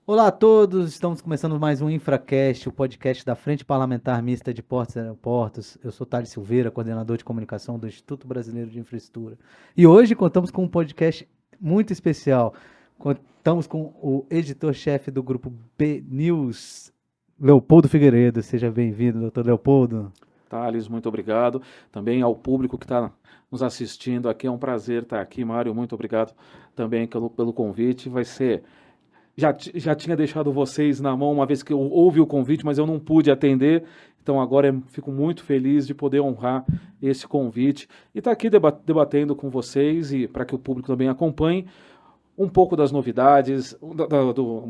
Olá a todos, estamos começando mais um InfraCast, o podcast da Frente Parlamentar Mista de Portos e Aeroportos. Eu sou Thales Silveira, coordenador de comunicação do Instituto Brasileiro de Infraestrutura. E hoje contamos com um podcast muito especial. Contamos com o editor-chefe do grupo B News, Leopoldo Figueiredo. Seja bem-vindo, doutor Leopoldo. Thales, muito obrigado. Também ao público que está nos assistindo aqui, é um prazer estar aqui. Mário, muito obrigado também pelo convite. Já tinha deixado vocês na mão uma vez que eu houve o convite, mas eu não pude atender. Então agora fico muito feliz de poder honrar esse convite e estar aqui debatendo com vocês e para que o público também acompanhe um pouco das novidades,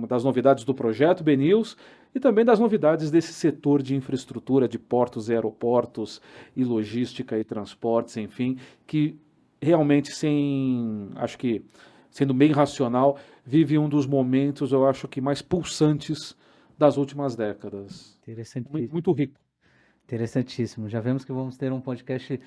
das novidades do projeto BNews e também das novidades desse setor de infraestrutura de portos e aeroportos e logística e transportes, enfim, que realmente acho que sendo bem racional, vive um dos momentos, eu acho que mais pulsantes das últimas décadas. Interessantíssimo. Muito rico. Interessantíssimo. Já vemos que vamos ter um podcast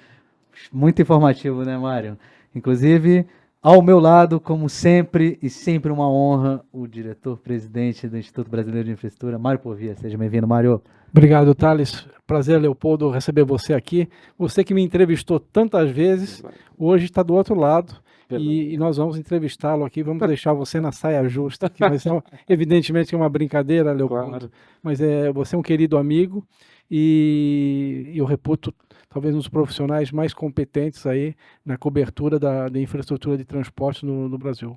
muito informativo, né, Mário? Inclusive, ao meu lado, como sempre, e sempre uma honra, o diretor-presidente do Instituto Brasileiro de Infraestrutura, Mário Povia. Seja bem-vindo, Mário. Obrigado, Thales. Prazer, Leopoldo, receber você aqui. Você que me entrevistou tantas vezes, hoje está do outro lado. E nós vamos entrevistá-lo aqui, vamos deixar você na saia justa, que vai ser, evidentemente, uma brincadeira, Leopoldo, Claro. mas você é um querido amigo e eu reputo talvez um dos profissionais mais competentes aí na cobertura da infraestrutura de transporte no Brasil.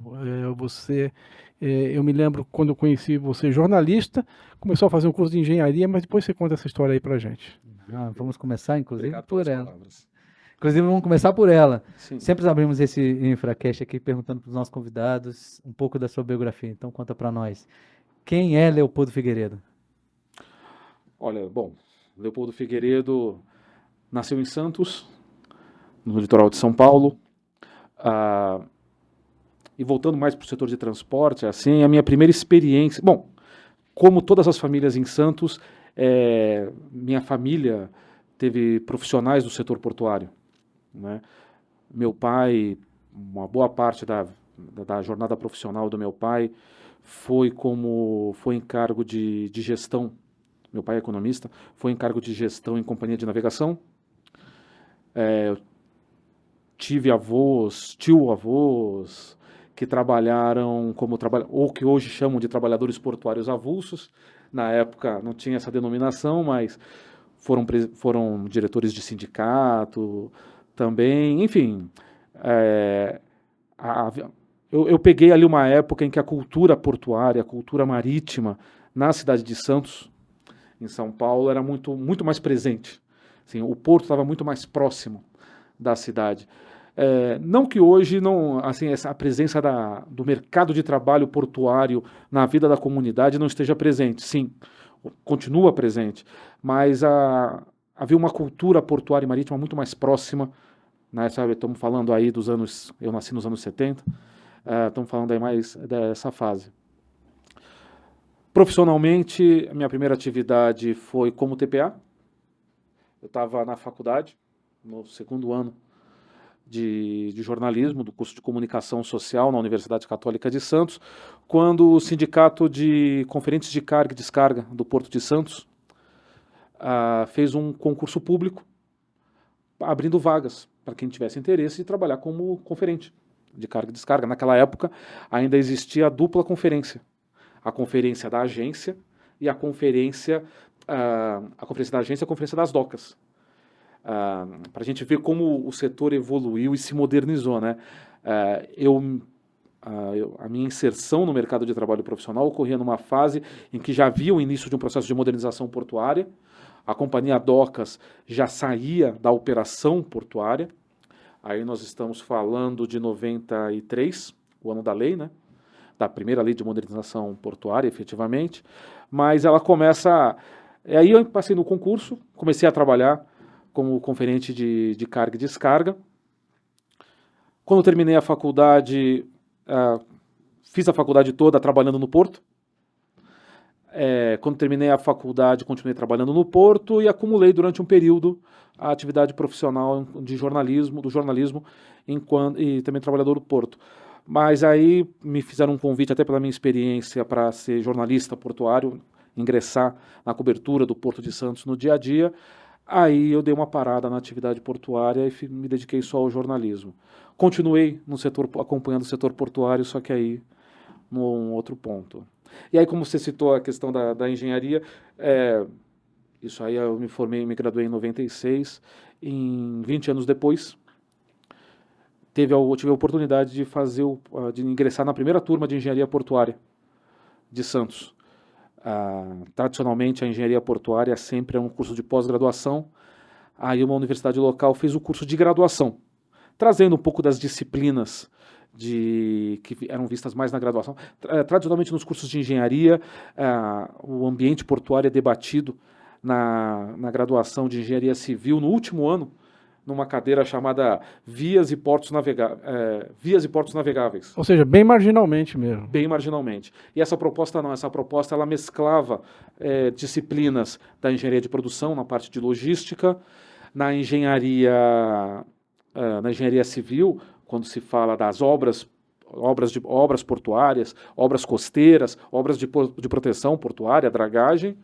Eu me lembro quando eu conheci você jornalista, começou a fazer um curso de engenharia, mas depois você conta essa história aí pra gente. Vamos começar, inclusive, Obrigado por pelas ela. palavras. Inclusive, vamos começar por ela. Sim. Sempre abrimos esse InfraCast aqui perguntando para os nossos convidados um pouco da sua biografia. Então, conta para nós. Quem é Leopoldo Figueiredo? Olha, bom, Leopoldo Figueiredo nasceu em Santos, no litoral de São Paulo. E voltando mais para o setor de transporte, assim, a minha primeira experiência. Bom, como todas as famílias em Santos, minha família teve profissionais do setor portuário, né? Meu pai, uma boa parte da jornada profissional do meu pai foi em cargo de gestão. Meu pai é economista, foi em cargo de gestão em companhia de navegação. Tive tio-avós, que trabalharam ou que hoje chamam de trabalhadores portuários avulsos. Na época não tinha essa denominação, mas foram diretores de sindicato também. Enfim, eu peguei ali uma época em que a cultura portuária, a cultura marítima na cidade de Santos, em São Paulo, era muito, muito mais presente. Assim, o porto estava muito mais próximo da cidade. Não que hoje a presença do mercado de trabalho portuário na vida da comunidade não esteja presente. Sim, continua presente, mas havia uma cultura portuária e marítima muito mais próxima, né, sabe? Estamos falando aí dos anos... Eu nasci nos anos 70, estamos falando aí mais dessa fase. Profissionalmente, a minha primeira atividade foi como TPA. Eu estava na faculdade, no segundo ano de jornalismo, do curso de comunicação social na Universidade Católica de Santos, quando o Sindicato de Conferentes de Carga e Descarga do Porto de Santos fez um concurso público abrindo vagas para quem tivesse interesse de trabalhar como conferente de carga e descarga. Naquela época ainda existia a dupla conferência, a conferência da agência e a conferência da agência e a conferência das docas. Para a gente ver como o setor evoluiu e se modernizou, né? A minha inserção no mercado de trabalho profissional ocorria numa fase em que já havia o início de um processo de modernização portuária. A companhia Docas já saía da operação portuária. Aí nós estamos falando de 93, o ano da lei, né? Da primeira lei de modernização portuária, efetivamente. Mas ela começa... Aí eu passei no concurso, comecei a trabalhar como conferente de carga e descarga. Quando terminei a faculdade, fiz a faculdade toda trabalhando no porto. Quando terminei a faculdade, continuei trabalhando no porto e acumulei durante um período a atividade profissional do jornalismo e também trabalhador do porto. Mas aí me fizeram um convite, até pela minha experiência, para ser jornalista portuário, ingressar na cobertura do Porto de Santos no dia a dia. Aí eu dei uma parada na atividade portuária e me dediquei só ao jornalismo. Continuei no setor, acompanhando o setor portuário, só que aí num outro ponto. E aí, como você citou a questão da engenharia, isso aí eu me formei, me graduei em 96, em 20 anos depois, eu tive a oportunidade de de ingressar na primeira turma de engenharia portuária de Santos. Tradicionalmente, a engenharia portuária sempre é um curso de pós-graduação. Aí uma universidade local fez o curso de graduação, trazendo um pouco das disciplinas que eram vistas mais na graduação. Tradicionalmente, nos cursos de engenharia, o ambiente portuário é debatido na graduação de engenharia civil no último ano, numa cadeira chamada Vias e Portos Navegáveis. Ou seja, bem marginalmente mesmo. Bem marginalmente. E essa proposta não, essa proposta ela mesclava disciplinas da engenharia de produção, na parte de logística, na engenharia civil, quando se fala das obras portuárias, obras costeiras, obras de proteção portuária, dragagem,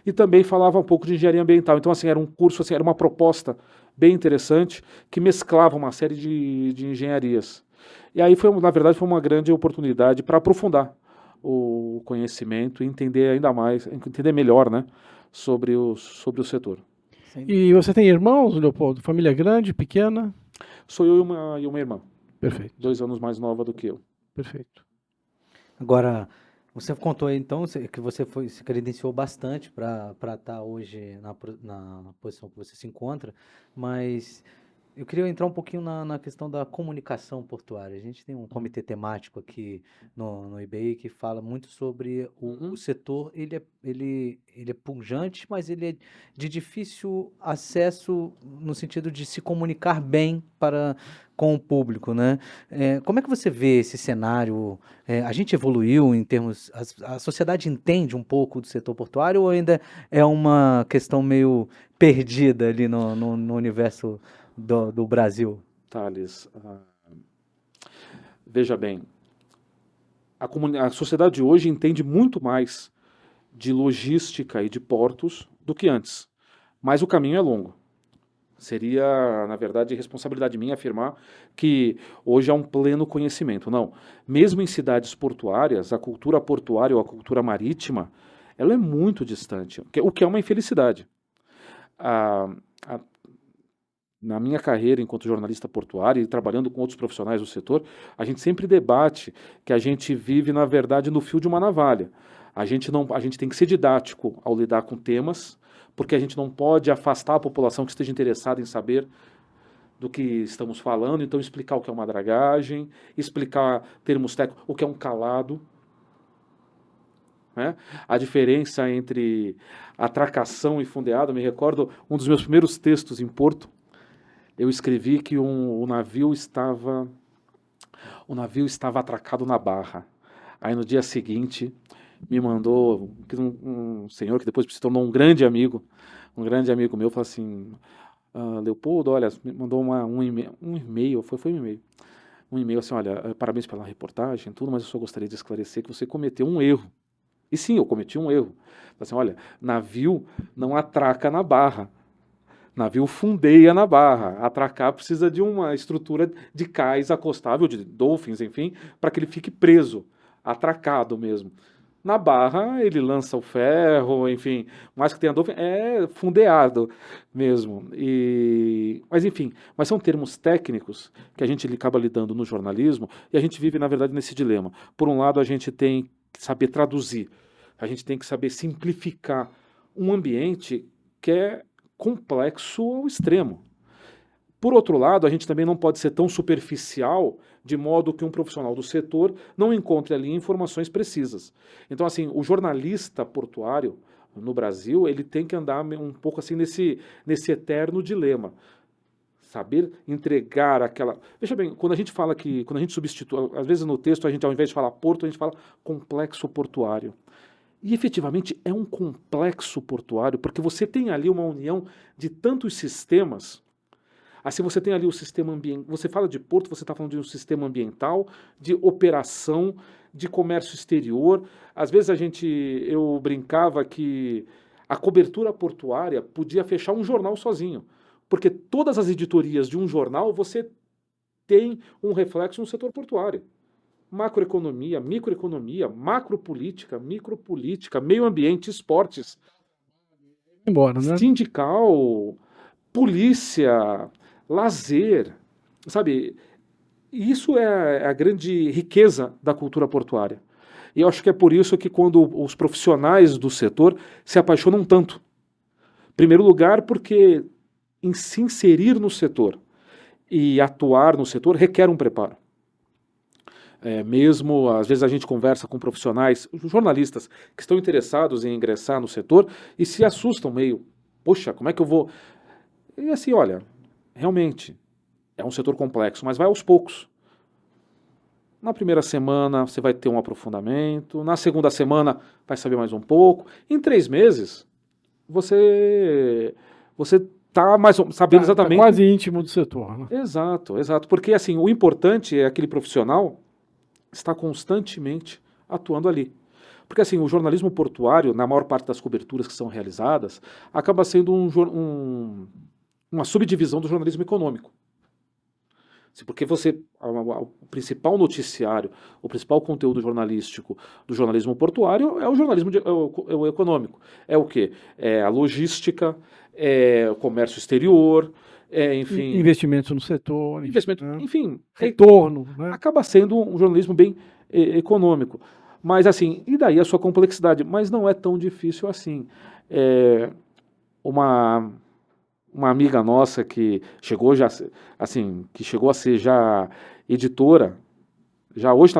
e também falava um pouco de engenharia ambiental. Então, assim, era um curso, assim, era uma proposta bem interessante, que mesclava uma série de engenharias. E aí, na verdade, foi uma grande oportunidade para aprofundar o conhecimento e entender ainda mais, entender melhor, né, sobre o setor. Sim. E você tem irmãos, Leopoldo? Família grande, pequena? Sou eu e uma irmã. Perfeito. 2 anos mais nova do que eu. Perfeito. Agora, você contou aí, então, que você se credenciou bastante para estar hoje na posição que você se encontra, mas eu queria entrar um pouquinho na questão da comunicação portuária. A gente tem um comitê temático aqui no IBI que fala muito sobre o setor. Ele é pujante, mas ele é de difícil acesso no sentido de se comunicar bem com o público, né? Como é que você vê esse cenário? A gente evoluiu em termos... A sociedade entende um pouco do setor portuário ou ainda é uma questão meio perdida ali no universo do Brasil? Thales, veja bem, a sociedade hoje entende muito mais de logística e de portos do que antes, mas o caminho é longo. Seria, na verdade, responsabilidade minha afirmar que hoje há um pleno conhecimento. Não, mesmo em cidades portuárias, a cultura portuária ou a cultura marítima, ela é muito distante, o que é uma infelicidade. Na minha carreira enquanto jornalista portuário e trabalhando com outros profissionais do setor, a gente sempre debate que a gente vive, na verdade, no fio de uma navalha. A gente tem que ser didático ao lidar com temas, porque a gente não pode afastar a população que esteja interessada em saber do que estamos falando, então explicar o que é uma dragagem, explicar termos técnicos, o que é um calado, né? A diferença entre atracação e fundeado. Me recordo um dos meus primeiros textos em Porto, eu escrevi que o navio estava atracado na barra. Aí no dia seguinte me mandou um senhor que depois se tornou um grande amigo meu, falou assim: Leopoldo, olha, me mandou um e-mail, foi um e-mail. Um e-mail assim: olha, parabéns pela reportagem, tudo, mas eu só gostaria de esclarecer que você cometeu um erro. E sim, eu cometi um erro. Assim, olha, navio não atraca na barra. Navio fundeia na barra. Atracar precisa de uma estrutura de cais acostável, de dolphins, enfim, para que ele fique preso, atracado mesmo. Na barra, ele lança o ferro, enfim, mais que tenha dolphin, é fundeado mesmo. Mas enfim, são termos técnicos que a gente acaba lidando no jornalismo e a gente vive, na verdade, nesse dilema. Por um lado, a gente tem que saber traduzir, a gente tem que saber simplificar um ambiente que é complexo ao extremo. Por outro lado, a gente também não pode ser tão superficial de modo que um profissional do setor não encontre ali informações precisas. Então, assim, o jornalista portuário no Brasil, ele tem que andar um pouco assim nesse eterno dilema. Saber entregar aquela... Veja bem, quando a gente substitui, às vezes no texto, ao invés de falar porto, a gente fala complexo portuário. E efetivamente é um complexo portuário, porque você tem ali uma união de tantos sistemas. Assim você tem ali o sistema ambiental. Você fala de porto, você está falando de um sistema ambiental, de operação, de comércio exterior. Às vezes eu brincava que a cobertura portuária podia fechar um jornal sozinho, porque todas as editorias de um jornal você tem um reflexo no setor portuário. Macroeconomia, microeconomia, macropolítica, micropolítica, meio ambiente, esportes, Embora, né? sindical, polícia, lazer, sabe? Isso é a grande riqueza da cultura portuária. E eu acho que é por isso que quando os profissionais do setor se apaixonam tanto. Em primeiro lugar, porque se inserir no setor e atuar no setor requer um preparo. Mesmo, às vezes a gente conversa com profissionais, jornalistas, que estão interessados em ingressar no setor e se assustam meio, poxa, como é que eu vou... E assim, olha, realmente, é um setor complexo, mas vai aos poucos. Na primeira semana você vai ter um aprofundamento, na segunda semana vai saber mais um pouco, em 3 meses você está mais sabendo exatamente... Tá quase íntimo do setor, né? Exato, exato, porque assim, o importante é aquele profissional está constantemente atuando ali. Porque assim, o jornalismo portuário, na maior parte das coberturas que são realizadas, acaba sendo uma subdivisão do jornalismo econômico. Porque o principal noticiário, o principal conteúdo jornalístico do jornalismo portuário é o jornalismo o econômico. É o quê? É a logística, é o comércio exterior, enfim... Investimento no setor. Investimento, né? Enfim... Retorno. Né? Acaba sendo um jornalismo bem econômico. Mas assim, e daí a sua complexidade? Mas não é tão difícil assim. Uma amiga nossa que chegou a ser já editora, já hoje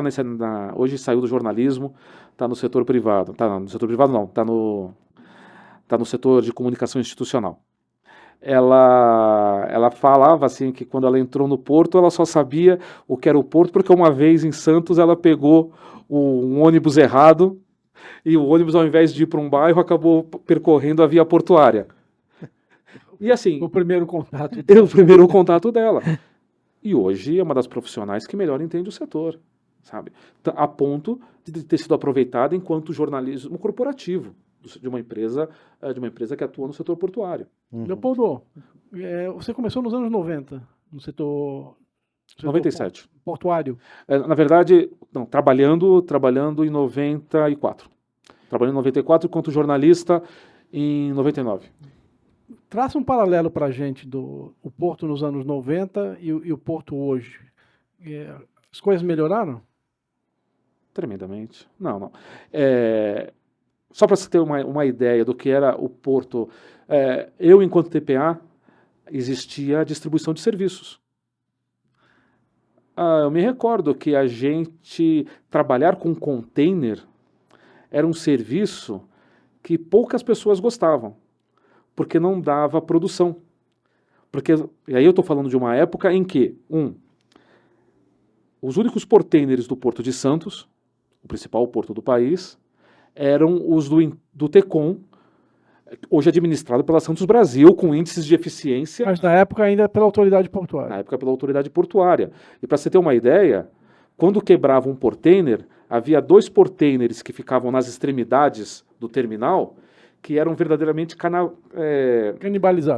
hoje saiu do jornalismo, está no setor privado. Tá no setor privado não, está no setor de comunicação institucional. Ela falava assim que quando ela entrou no Porto, ela só sabia o que era o Porto, porque uma vez em Santos ela pegou um ônibus errado e o ônibus, ao invés de ir para um bairro, acabou percorrendo a via portuária. E assim... O primeiro contato. O primeiro contato dela. E hoje é uma das profissionais que melhor entende o setor, sabe? A ponto de ter sido aproveitada enquanto jornalismo corporativo de uma empresa que atua no setor portuário. Leopoldo, você começou nos anos 90, no setor 97. Portuário. Na verdade, não, trabalhando em 94. Trabalhando em 94 enquanto jornalista em 99. Traça um paralelo para a gente o Porto nos anos 90 e o Porto hoje. As coisas melhoraram? Tremendamente. Não. Só para você ter uma ideia do que era o Porto, eu, enquanto TPA, existia a distribuição de serviços. Eu me recordo que a gente trabalhar com container era um serviço que poucas pessoas gostavam, porque não dava produção. E aí eu estou falando de uma época em que, os únicos portainers do Porto de Santos, o principal porto do país, eram os do TECOM, hoje administrado pela Santos Brasil, com índices de eficiência... Mas na época ainda pela autoridade portuária. Na época pela autoridade portuária. E para você ter uma ideia, quando quebrava um portainer, havia 2 portainers que ficavam nas extremidades do terminal, que eram verdadeiramente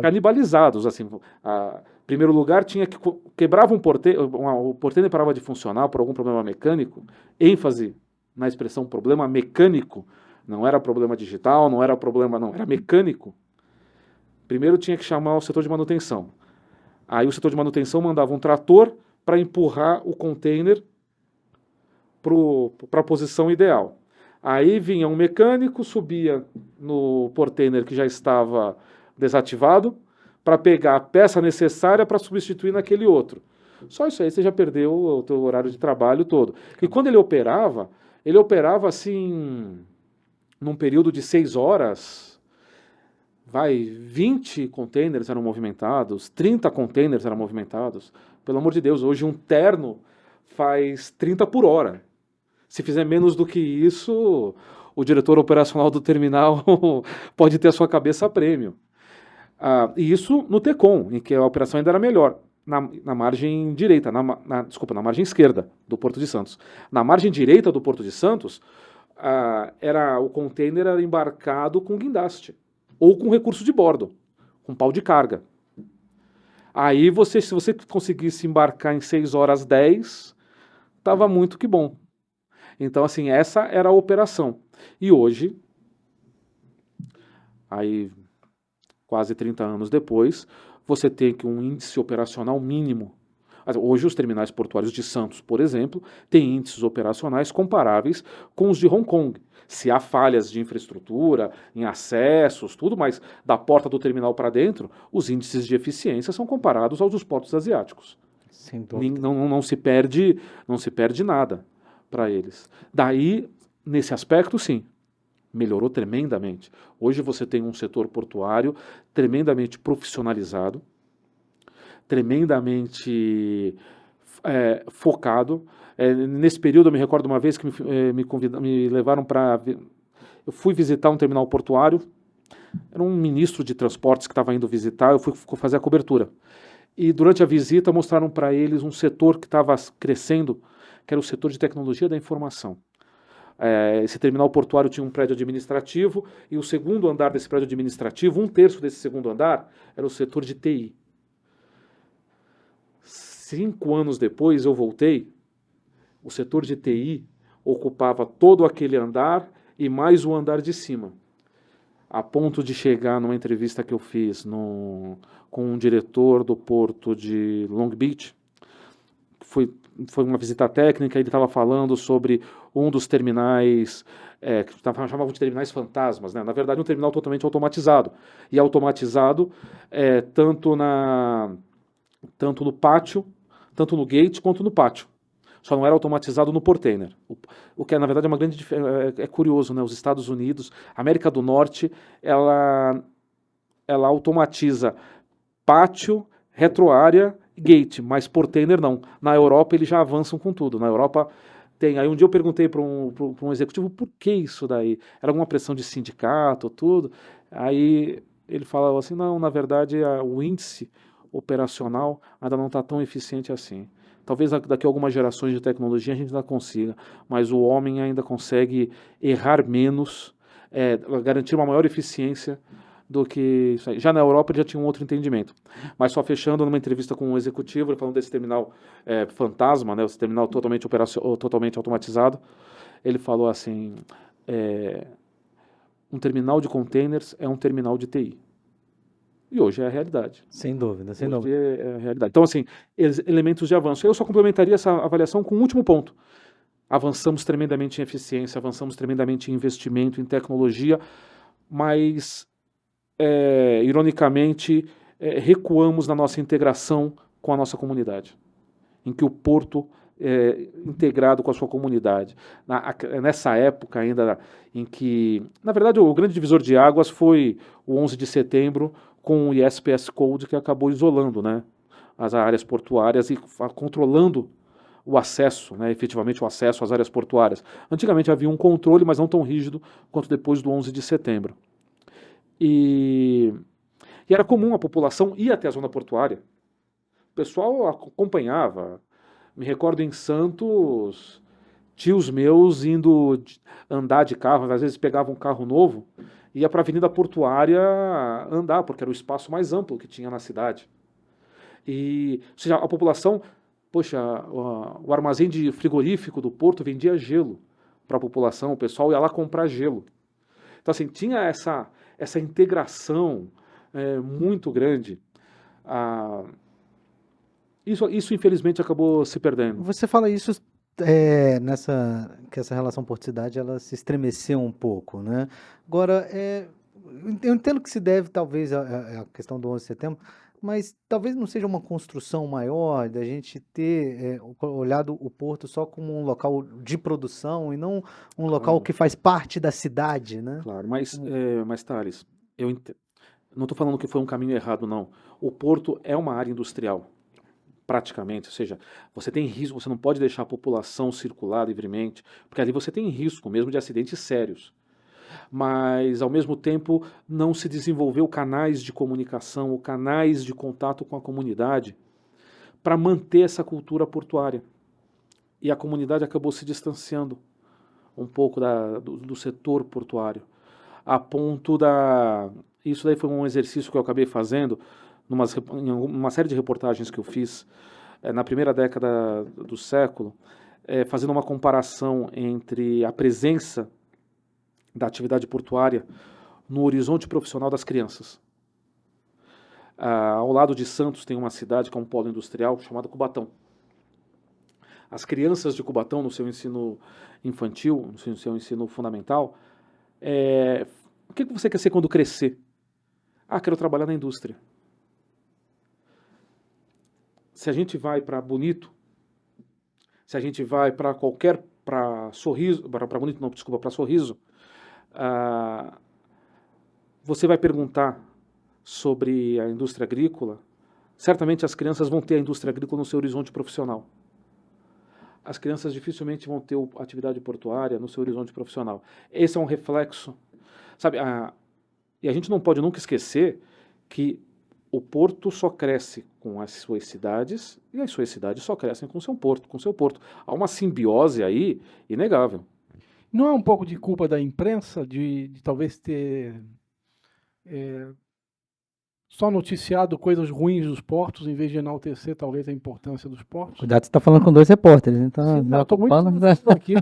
canibalizados. Assim, em primeiro lugar, tinha que quebrava um portainer, o portainer parava de funcionar por algum problema mecânico, ênfase na expressão problema mecânico, não era problema digital, não era mecânico. Primeiro tinha que chamar o setor de manutenção. Aí o setor de manutenção mandava um trator para empurrar o container para a posição ideal. Aí vinha um mecânico, subia no portainer que já estava desativado, para pegar a peça necessária para substituir naquele outro. Só isso aí você já perdeu o teu horário de trabalho todo. E quando ele operava assim, num período de 6 horas, 20 containers eram movimentados, 30 containers eram movimentados. Pelo amor de Deus, hoje um terno faz 30 por hora. Se fizer menos do que isso, o diretor operacional do terminal pode ter a sua cabeça a prêmio. E isso no TECOM, em que a operação ainda era melhor. Na margem direita, desculpa, na margem esquerda do Porto de Santos. Na margem direita do Porto de Santos, o container era embarcado com guindaste, ou com recurso de bordo, com pau de carga. Aí, se você conseguisse embarcar em 6 horas 10, estava muito que bom. Então, assim, essa era a operação. E hoje, aí, quase 30 anos depois, você tem que um índice operacional mínimo. Hoje, os terminais portuários de Santos, por exemplo, têm índices operacionais comparáveis com os de Hong Kong. Se há falhas de infraestrutura, em acessos, tudo, mas da porta do terminal para dentro, os índices de eficiência são comparados aos dos portos asiáticos. Sem dúvida. Não se perde nada para eles. Daí, nesse aspecto, sim, melhorou tremendamente. Hoje você tem um setor portuário tremendamente profissionalizado, tremendamente focado. Nesse período, eu me recordo uma vez que me levaram para... Eu fui visitar um terminal portuário, era um ministro de transportes que estava indo visitar, eu fui fazer a cobertura. E durante a visita mostraram para eles um setor que estava crescendo, que era o setor de tecnologia da informação. Esse terminal portuário tinha um prédio administrativo, e o segundo andar desse prédio administrativo, 1/3 desse segundo andar, era o setor de TI. 5 anos depois eu voltei, o setor de TI ocupava todo aquele andar e mais o andar de cima. A ponto de chegar numa entrevista que eu fiz com um diretor do porto de Long Beach, foi uma visita técnica, ele estava falando sobre um dos terminais, que chamavam de terminais fantasmas, né? Na verdade, um terminal totalmente automatizado. E automatizado tanto no pátio, tanto no gate quanto no pátio. Só não era automatizado no portainer. O que, na verdade, é uma grande diferença. É curioso, né? Os Estados Unidos, a América do Norte, ela automatiza pátio, retroárea, gate, mas portainer não. Na Europa, eles já avançam com tudo. Na Europa tem. Aí um dia eu perguntei para um executivo por que isso daí? Era alguma pressão de sindicato, tudo? Aí ele falava assim: não, na verdade, o índice operacional ainda não está tão eficiente assim. Talvez daqui a algumas gerações de tecnologia a gente ainda consiga, mas o homem ainda consegue errar menos, garantir uma maior eficiência do que isso aí. Já na Europa ele já tinha um outro entendimento. Mas só fechando, numa entrevista com um executivo, ele falando desse terminal fantasma, né, esse terminal totalmente automatizado, ele falou assim, um terminal de containers é um terminal de TI. E hoje é a realidade. Sem dúvida, sem Hoje dúvida. é a realidade. Então, assim, elementos de avanço. Eu só complementaria essa avaliação com um último ponto. Avançamos tremendamente em eficiência, avançamos tremendamente em investimento, em tecnologia, mas, ironicamente, recuamos na nossa integração com a nossa comunidade, em que o porto integrado com a sua comunidade. Nessa época ainda em que, na verdade, o grande divisor de águas foi o 11 de setembro, com o ISPS Code, que acabou isolando, né, as áreas portuárias e controlando o acesso, né, efetivamente o acesso às áreas portuárias. Antigamente havia um controle, mas não tão rígido quanto depois do 11 de setembro. E era comum a população ir até a zona portuária. O pessoal acompanhava. Me recordo em Santos, tios meus indo andar de carro, às vezes pegavam um carro novo, ia para a Avenida Portuária andar, porque era o espaço mais amplo que tinha na cidade. Ou seja, a população, poxa, o armazém de frigorífico do porto vendia gelo para a população, o pessoal ia lá comprar gelo. Então, assim, tinha essa integração muito grande. Isso, infelizmente, acabou se perdendo. Você fala isso que essa relação porto-cidade ela se estremeceu um pouco, né? Agora, eu entendo que se deve talvez à questão do 11 de setembro, mas talvez não seja uma construção maior da gente ter olhado o porto só como um local de produção e não um local que faz parte da cidade, né? Claro, mas Thales, não estou falando que foi um caminho errado, não. O porto é uma área industrial, praticamente, ou seja, você tem risco, você não pode deixar a população circular livremente, porque ali você tem risco mesmo de acidentes sérios. mas, ao mesmo tempo, não se desenvolveu canais de comunicação ou canais de contato com a comunidade para manter essa cultura portuária. E a comunidade acabou se distanciando um pouco do setor portuário, a ponto da... Isso daí foi um exercício que eu acabei fazendo em uma série de reportagens que eu fiz na primeira década do século, fazendo uma comparação entre a presença da atividade portuária no horizonte profissional das crianças. Ao lado de Santos tem uma cidade que é um polo industrial chamada Cubatão. As crianças de Cubatão, no seu ensino infantil, no seu ensino fundamental, o que você quer ser quando crescer? Quero trabalhar na indústria. Se a gente vai para Bonito, se a gente vai para Sorriso, para Bonito não, desculpa, para Sorriso, você vai perguntar sobre a indústria agrícola, certamente as crianças vão ter a indústria agrícola no seu horizonte profissional. As crianças dificilmente vão ter a atividade portuária no seu horizonte profissional. Esse é um reflexo, sabe? E a gente não pode nunca esquecer que o porto só cresce com as suas cidades e as suas cidades só crescem com o seu porto. Há uma simbiose aí inegável. Não é um pouco de culpa da imprensa de talvez ter só noticiado coisas ruins dos portos, em vez de enaltecer talvez a importância dos portos? Cuidado, você está falando com 2 repórteres, então... Sim, eu estou muito aqui,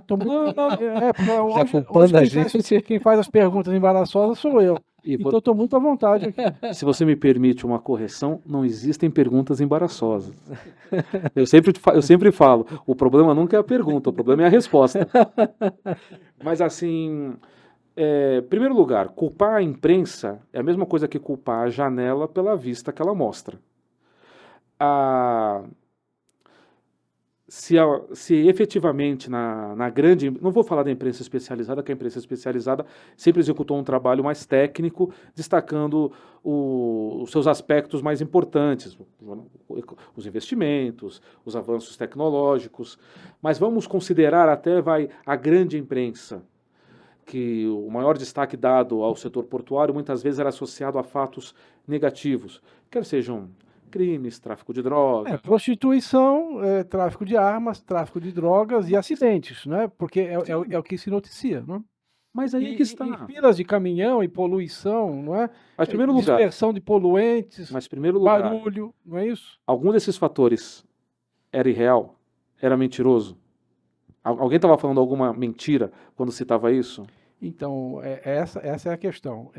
culpando a gente. Quem faz as perguntas embaraçosas sou eu. Então estou muito à vontade aqui. Se você me permite uma correção, não existem perguntas embaraçosas. Eu sempre falo, o problema nunca é a pergunta, o problema é a resposta. Mas assim... Em primeiro lugar, culpar a imprensa é a mesma coisa que culpar a janela pela vista que ela mostra. Se efetivamente na grande... Não vou falar da imprensa especializada, que a imprensa especializada sempre executou um trabalho mais técnico, destacando os seus aspectos mais importantes, os investimentos, os avanços tecnológicos. Mas vamos considerar até a grande imprensa, que o maior destaque dado ao setor portuário muitas vezes era associado a fatos negativos, quer sejam crimes, tráfico de drogas. Prostituição, tráfico de armas, tráfico de drogas e acidentes, né? Porque é o que se noticia, não é? Mas aí que está. E filas de caminhão e poluição, não é? Mas, primeiro lugar, dispersão de poluentes, barulho, não é isso? Algum desses fatores era irreal? Era mentiroso? Alguém estava falando alguma mentira quando citava isso? Então, essa é a questão.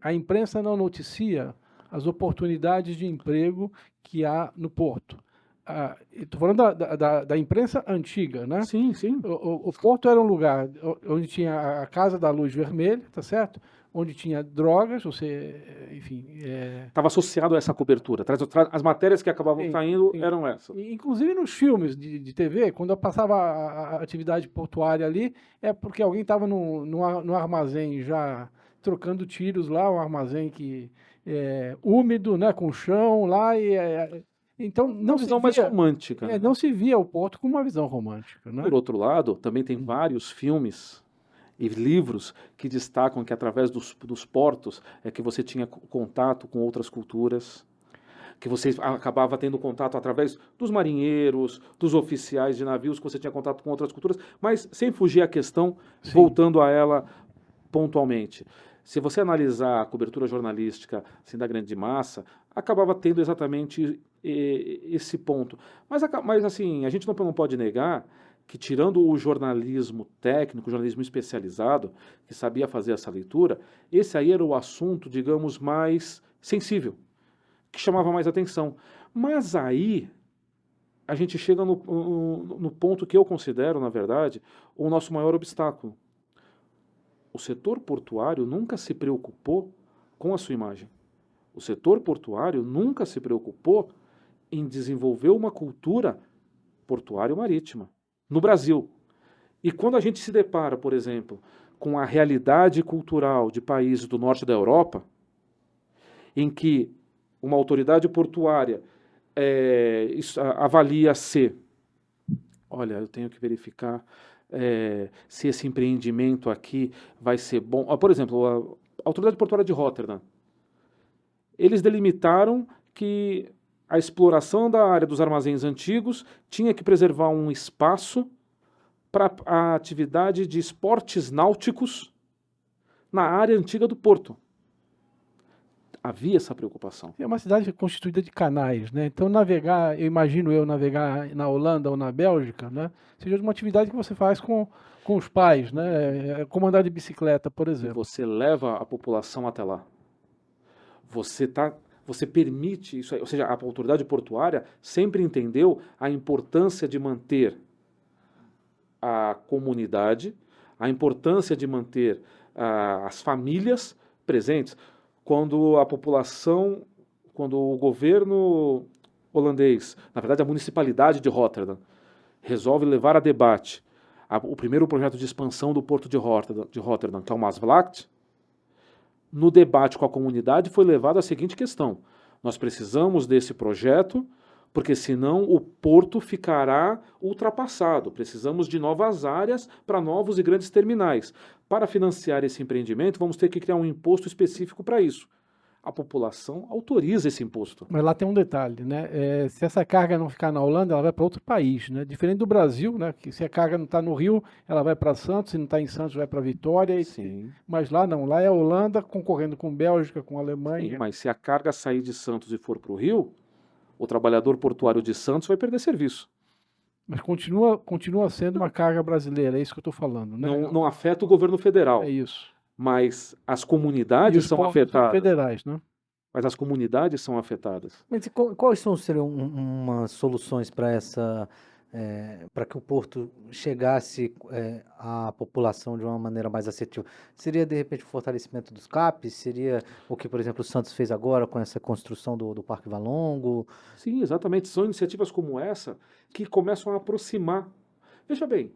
A imprensa não noticia as oportunidades de emprego que há no porto. Estou falando da imprensa antiga, né? Sim, sim. O porto era um lugar onde tinha a Casa da Luz Vermelha, tá certo? Onde tinha drogas, enfim... Estava associado a essa cobertura. As matérias que acabavam saindo eram essas. Inclusive nos filmes de TV, quando eu passava a atividade portuária ali, é porque alguém estava no armazém já trocando tiros lá, um armazém úmido, né, com chão lá, então não se visão mais romântica. Não se via o porto com uma visão romântica, né? Por outro lado, também tem vários filmes e livros que destacam que através dos portos é que você tinha contato com outras culturas, que você acabava tendo contato através dos marinheiros, dos oficiais de navios, que você tinha contato com outras culturas, mas sem fugir à questão, sim, voltando a ela pontualmente. Se você analisar a cobertura jornalística assim, da grande massa, acabava tendo exatamente esse ponto. Mas assim, a gente não pode negar que, tirando o jornalismo técnico, o jornalismo especializado, que sabia fazer essa leitura, esse aí era o assunto, digamos, mais sensível, que chamava mais atenção. Mas aí a gente chega no ponto que eu considero, na verdade, o nosso maior obstáculo. O setor portuário nunca se preocupou com a sua imagem. O setor portuário nunca se preocupou em desenvolver uma cultura portuário-marítima no Brasil. E quando a gente se depara, por exemplo, com a realidade cultural de países do norte da Europa, em que uma autoridade portuária avalia-se, olha, eu tenho que verificar se esse empreendimento aqui vai ser bom. Por exemplo, a Autoridade Portuária de Rotterdam, eles delimitaram que a exploração da área dos armazéns antigos tinha que preservar um espaço para a atividade de esportes náuticos na área antiga do porto. Havia essa preocupação. É uma cidade constituída de canais, né? Então navegar, eu imagino navegar na Holanda ou na Bélgica, né? Seja uma atividade que você faz com os pais, né? Como andar de bicicleta, por exemplo. Você leva a população até lá. Você permite isso aí, ou seja, a autoridade portuária sempre entendeu a importância de manter a comunidade, a importância de manter as famílias presentes. Quando o governo holandês, na verdade a municipalidade de Rotterdam, resolve levar a debate o primeiro projeto de expansão do porto de Rotterdam, que é o Maasvlakte, no debate com a comunidade foi levada a seguinte questão: nós precisamos desse projeto, porque senão o porto ficará ultrapassado. Precisamos de novas áreas para novos e grandes terminais. Para financiar esse empreendimento, vamos ter que criar um imposto específico para isso. A população autoriza esse imposto. Mas lá tem um detalhe, né? Se essa carga não ficar na Holanda, ela vai para outro país, né? Diferente do Brasil, né? Que se a carga não está no Rio, ela vai para Santos, se não está em Santos, vai para Vitória. Sim. Mas lá não, lá é a Holanda concorrendo com Bélgica, com Alemanha. Sim, mas se a carga sair de Santos e for para o Rio, o trabalhador portuário de Santos vai perder serviço. Mas continua sendo uma carga brasileira, é isso que eu estou falando, né? Não afeta o governo federal. É isso. Mas as comunidades são portos afetadas. federais, né? Mas as comunidades são afetadas. Mas quais seriam umas soluções para para que o porto chegasse à população de uma maneira mais assertiva? Seria, de repente, o fortalecimento dos CAPs? Seria o que, por exemplo, o Santos fez agora com essa construção do Parque Valongo? Sim, exatamente. São iniciativas como essa que começam a aproximar. Veja bem,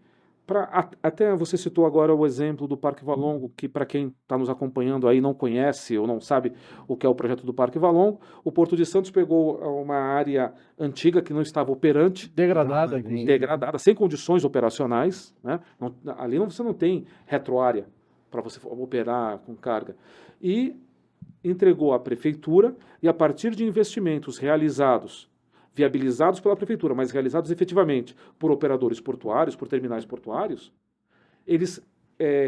até você citou agora o exemplo do Parque Valongo, que para quem está nos acompanhando aí não conhece ou não sabe o que é o projeto do Parque Valongo, o Porto de Santos pegou uma área antiga que não estava operante, Degradada, inclusive. degradada, sem condições operacionais, né? Ali você não tem retroárea para você operar com carga. E entregou à prefeitura, e a partir de investimentos realizados, viabilizados pela prefeitura, mas realizados efetivamente por operadores portuários, por terminais portuários, eles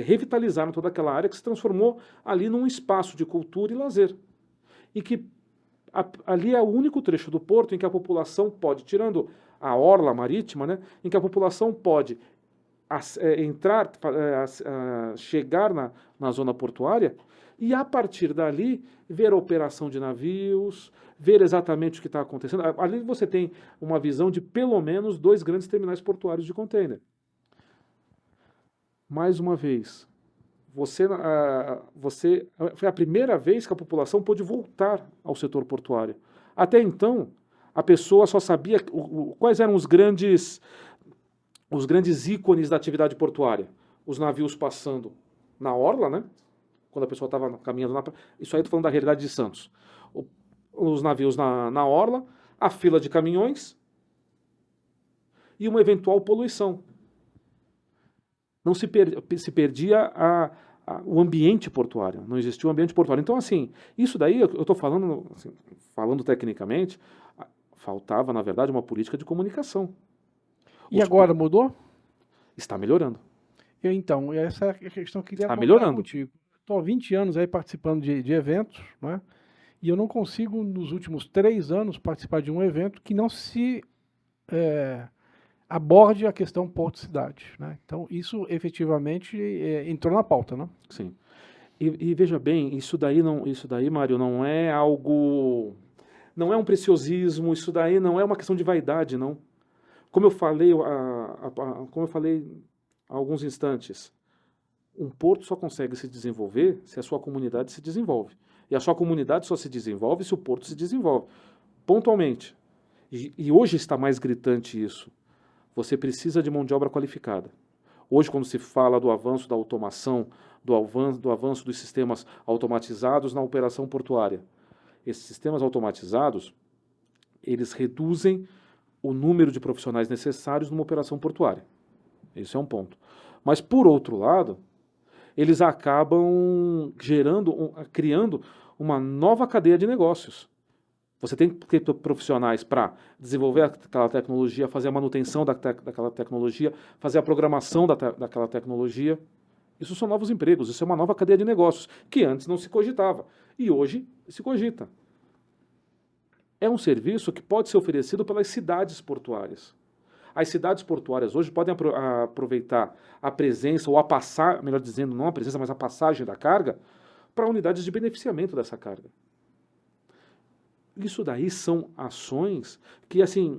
revitalizaram toda aquela área que se transformou ali num espaço de cultura e lazer. E que ali é o único trecho do porto em que a população pode, tirando a orla marítima, né, em que a população pode chegar na zona portuária e, a partir dali, ver a operação de navios, ver exatamente o que está acontecendo. Ali você tem uma visão de pelo menos 2 grandes terminais portuários de contêiner. Mais uma vez, foi a primeira vez que a população pôde voltar ao setor portuário. Até então, a pessoa só sabia quais eram os grandes ícones da atividade portuária. Os navios passando na orla, né? Quando a pessoa estava caminhando na praia. Isso aí eu estou falando da realidade de Santos. Os navios na orla, a fila de caminhões e uma eventual poluição. Não se perdia o ambiente portuário, não existia o ambiente portuário. Então, assim, isso daí, eu estou falando, assim, falando tecnicamente, faltava, na verdade, uma política de comunicação. E agora mudou? Está melhorando. Então, essa é a questão que eu queria Está comentar melhorando. contigo. Estou há 20 anos aí participando de eventos, né? E eu não consigo, nos últimos 3 anos, participar de um evento que não se aborde a questão porto-cidade, né? Então, isso efetivamente entrou na pauta, né? Sim. E veja bem, isso daí, Mário, não é algo... Não é um preciosismo, isso daí não é uma questão de vaidade, não. Como eu falei há alguns instantes, um porto só consegue se desenvolver se a sua comunidade se desenvolve. E a sua comunidade só se desenvolve se o porto se desenvolve. Pontualmente. E hoje está mais gritante isso. Você precisa de mão de obra qualificada. Hoje, quando se fala do avanço da automação, do avanço dos sistemas automatizados na operação portuária, esses sistemas automatizados, eles reduzem o número de profissionais necessários numa operação portuária. Esse é um ponto. Mas, por outro lado, eles acabam criando uma nova cadeia de negócios. Você tem que ter profissionais para desenvolver aquela tecnologia, fazer a manutenção daquela tecnologia, fazer a programação daquela tecnologia. Isso são novos empregos, isso é uma nova cadeia de negócios, que antes não se cogitava. E hoje se cogita. É um serviço que pode ser oferecido pelas cidades portuárias. As cidades portuárias hoje podem aproveitar a presença, ou melhor dizendo, não a presença, mas a passagem da carga, para unidades de beneficiamento dessa carga. Isso daí são ações que, assim,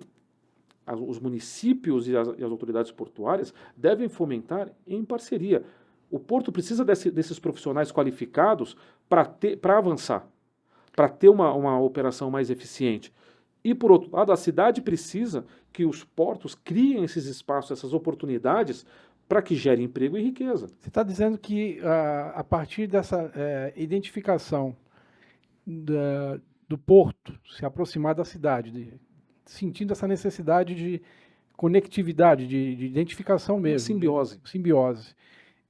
os municípios e as autoridades portuárias devem fomentar em parceria. O porto precisa desses profissionais qualificados para avançar, para ter uma operação mais eficiente. E, por outro lado, a cidade precisa que os portos criem esses espaços, essas oportunidades, para que gere emprego e riqueza. Você está dizendo que, a partir dessa identificação do porto se aproximar da cidade, sentindo essa necessidade de conectividade, de identificação mesmo. Simbiose.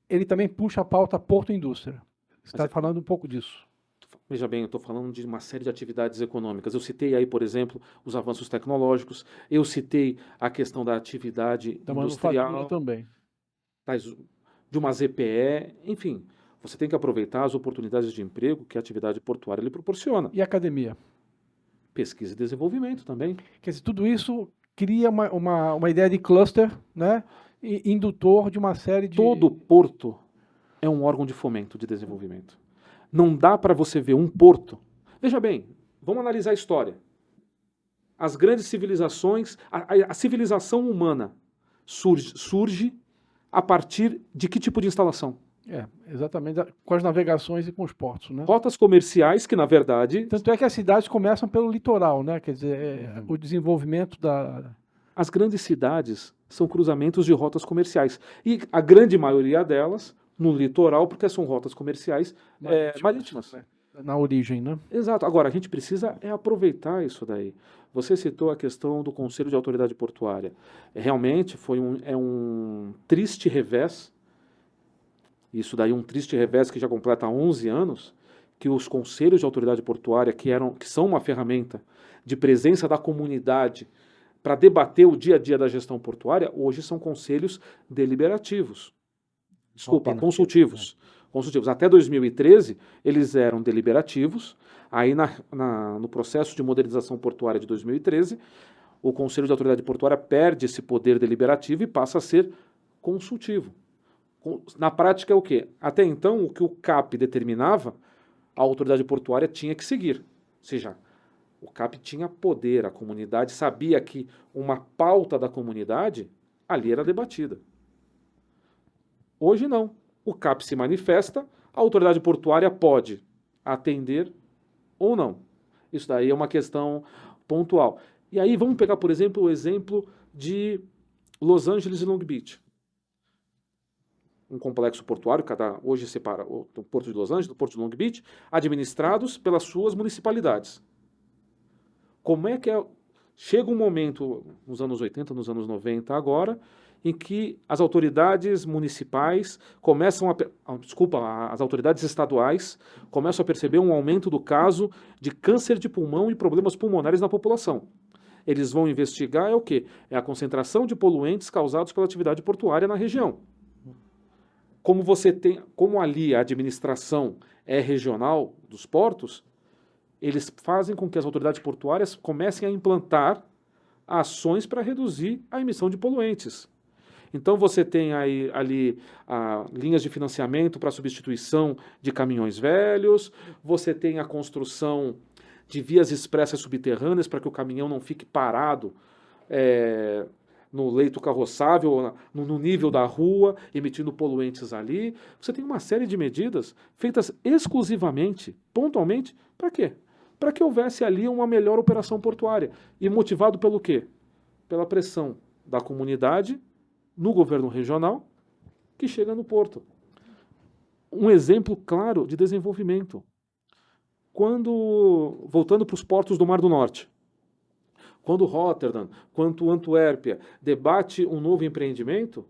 Ele também puxa a pauta porto-indústria. Você está falando um pouco disso. Veja bem, eu estou falando de uma série de atividades econômicas. Eu citei aí, por exemplo, os avanços tecnológicos, eu citei a questão da atividade industrial também. De uma ZPE, enfim. Você tem que aproveitar as oportunidades de emprego que a atividade portuária lhe proporciona. E academia? Pesquisa e desenvolvimento também. Quer dizer, tudo isso cria uma ideia de cluster, né? E indutor de uma série de... Todo porto é um órgão de fomento de desenvolvimento. Não dá para você ver um porto. Veja bem, vamos analisar a história. As grandes civilizações, a civilização humana surge a partir de que tipo de instalação? Exatamente, com as navegações e com os portos, né? Rotas comerciais que, na verdade... Tanto é que as cidades começam pelo litoral, né? Quer dizer, o desenvolvimento da... As grandes cidades são cruzamentos de rotas comerciais. E a grande maioria delas no litoral, porque são rotas comerciais marítimas. Na origem, né? Exato. Agora, a gente precisa aproveitar isso daí. Você citou a questão do Conselho de Autoridade Portuária. Realmente foi um triste revés, isso daí um triste revés que já completa 11 anos, que os Conselhos de Autoridade Portuária, que são uma ferramenta de presença da comunidade para debater o dia a dia da gestão portuária, hoje são conselhos deliberativos. Desculpa, consultivos. Até 2013, eles eram deliberativos. Aí, no processo de modernização portuária de 2013, o Conselho de Autoridade Portuária perde esse poder deliberativo e passa a ser consultivo. Na prática é o quê? Até então, o que o CAP determinava, a autoridade portuária tinha que seguir. Ou seja, o CAP tinha poder, a comunidade sabia que uma pauta da comunidade ali era debatida. Hoje não. O CAP se manifesta, a autoridade portuária pode atender ou não. Isso daí é uma questão pontual. E aí vamos pegar, por exemplo, o exemplo de Los Angeles e Long Beach. Um complexo portuário, hoje separa o Porto de Los Angeles do Porto de Long Beach, administrados pelas suas municipalidades. Como é que chega um momento, nos anos 80, nos anos 90 agora, em que as autoridades municipais as autoridades estaduais começam a perceber um aumento do caso de câncer de pulmão e problemas pulmonares na população. Eles vão investigar o quê? É a concentração de poluentes causados pela atividade portuária na região. Como ali a administração é regional dos portos, eles fazem com que as autoridades portuárias comecem a implantar ações para reduzir a emissão de poluentes. Então você tem ali linhas de financiamento para substituição de caminhões velhos, você tem a construção de vias expressas subterrâneas para que o caminhão não fique parado no leito carroçável, no nível da rua, emitindo poluentes ali. Você tem uma série de medidas feitas exclusivamente, pontualmente, para quê? Para que houvesse ali uma melhor operação portuária. E motivado pelo quê? Pela pressão da comunidade no governo regional que chega no porto. Um exemplo claro de desenvolvimento. Voltando para os portos do Mar do Norte, quando Rotterdam, quanto Antuérpia debate um novo empreendimento,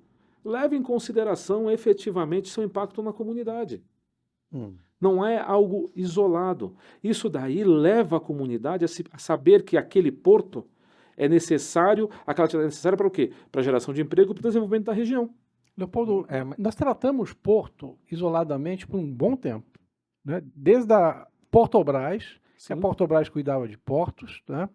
leve em consideração efetivamente seu impacto na comunidade. Hum. Não é algo isolado. Isso daí leva a comunidade a saber que aquele porto é necessário, aquela atividade é necessária para o quê? Para a geração de emprego e para o desenvolvimento da região. Leopoldo, nós tratamos Porto isoladamente por um bom tempo, né? Desde a Portobras, que a Sim. Portobras cuidava de portos, né?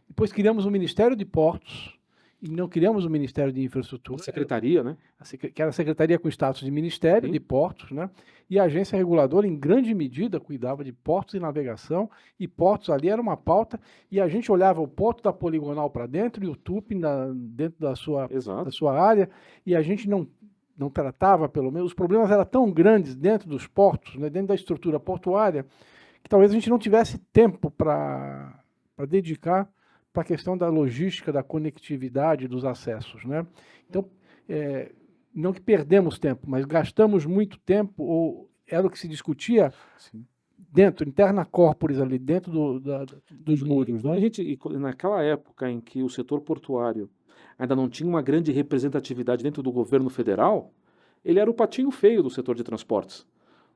Depois criamos o Ministério de Portos e não criamos o Ministério de Infraestrutura, Secretaria, né? que era a Secretaria com status de Ministério Sim. de Portos, né? E a agência reguladora, em grande medida, cuidava de portos e navegação, e portos ali era uma pauta, e a gente olhava o porto da Poligonal para dentro e o Tupim dentro da Exato. sua área, e a gente não tratava, pelo menos, os problemas eram tão grandes dentro dos portos, né, dentro da estrutura portuária, que talvez a gente não tivesse tempo para dedicar para a questão da logística, da conectividade, dos acessos, né? Então, não que perdemos tempo, mas gastamos muito tempo, ou era o que se discutia Sim. dentro, interna corporis ali, dentro dos muros, né? Naquela época em que o setor portuário ainda não tinha uma grande representatividade dentro do governo federal, ele era o patinho feio do setor de transportes.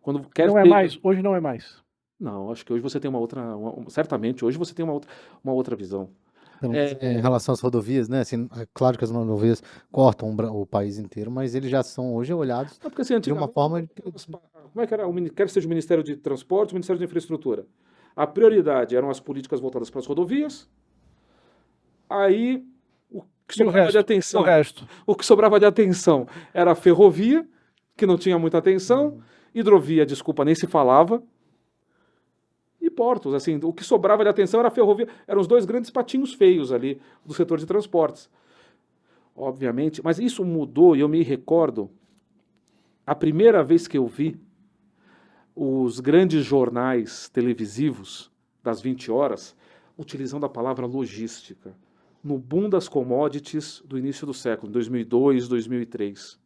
Quando Não é mais, hoje não é mais. Não, acho que hoje você tem uma outra, certamente hoje você tem uma outra visão. Então, em relação às rodovias, né? Assim, é claro que as rodovias cortam o país inteiro, mas eles já são hoje olhados Não, porque assim, de uma forma. como é que era, quer seja o Ministério de Transportes, o Ministério de Infraestrutura. A prioridade eram as políticas voltadas para as rodovias. Aí o que sobrava de atenção, o que sobrava de atenção era a ferrovia, que não tinha muita atenção, hidrovia, desculpa, nem se falava. E portos, assim, o que sobrava de atenção era a ferrovia, eram os dois grandes patinhos feios ali do setor de transportes. Obviamente, mas isso mudou e eu me recordo, a primeira vez que eu vi os grandes jornais televisivos das 20 horas utilizando a palavra logística, no boom das commodities do início do século, 2002, 2003.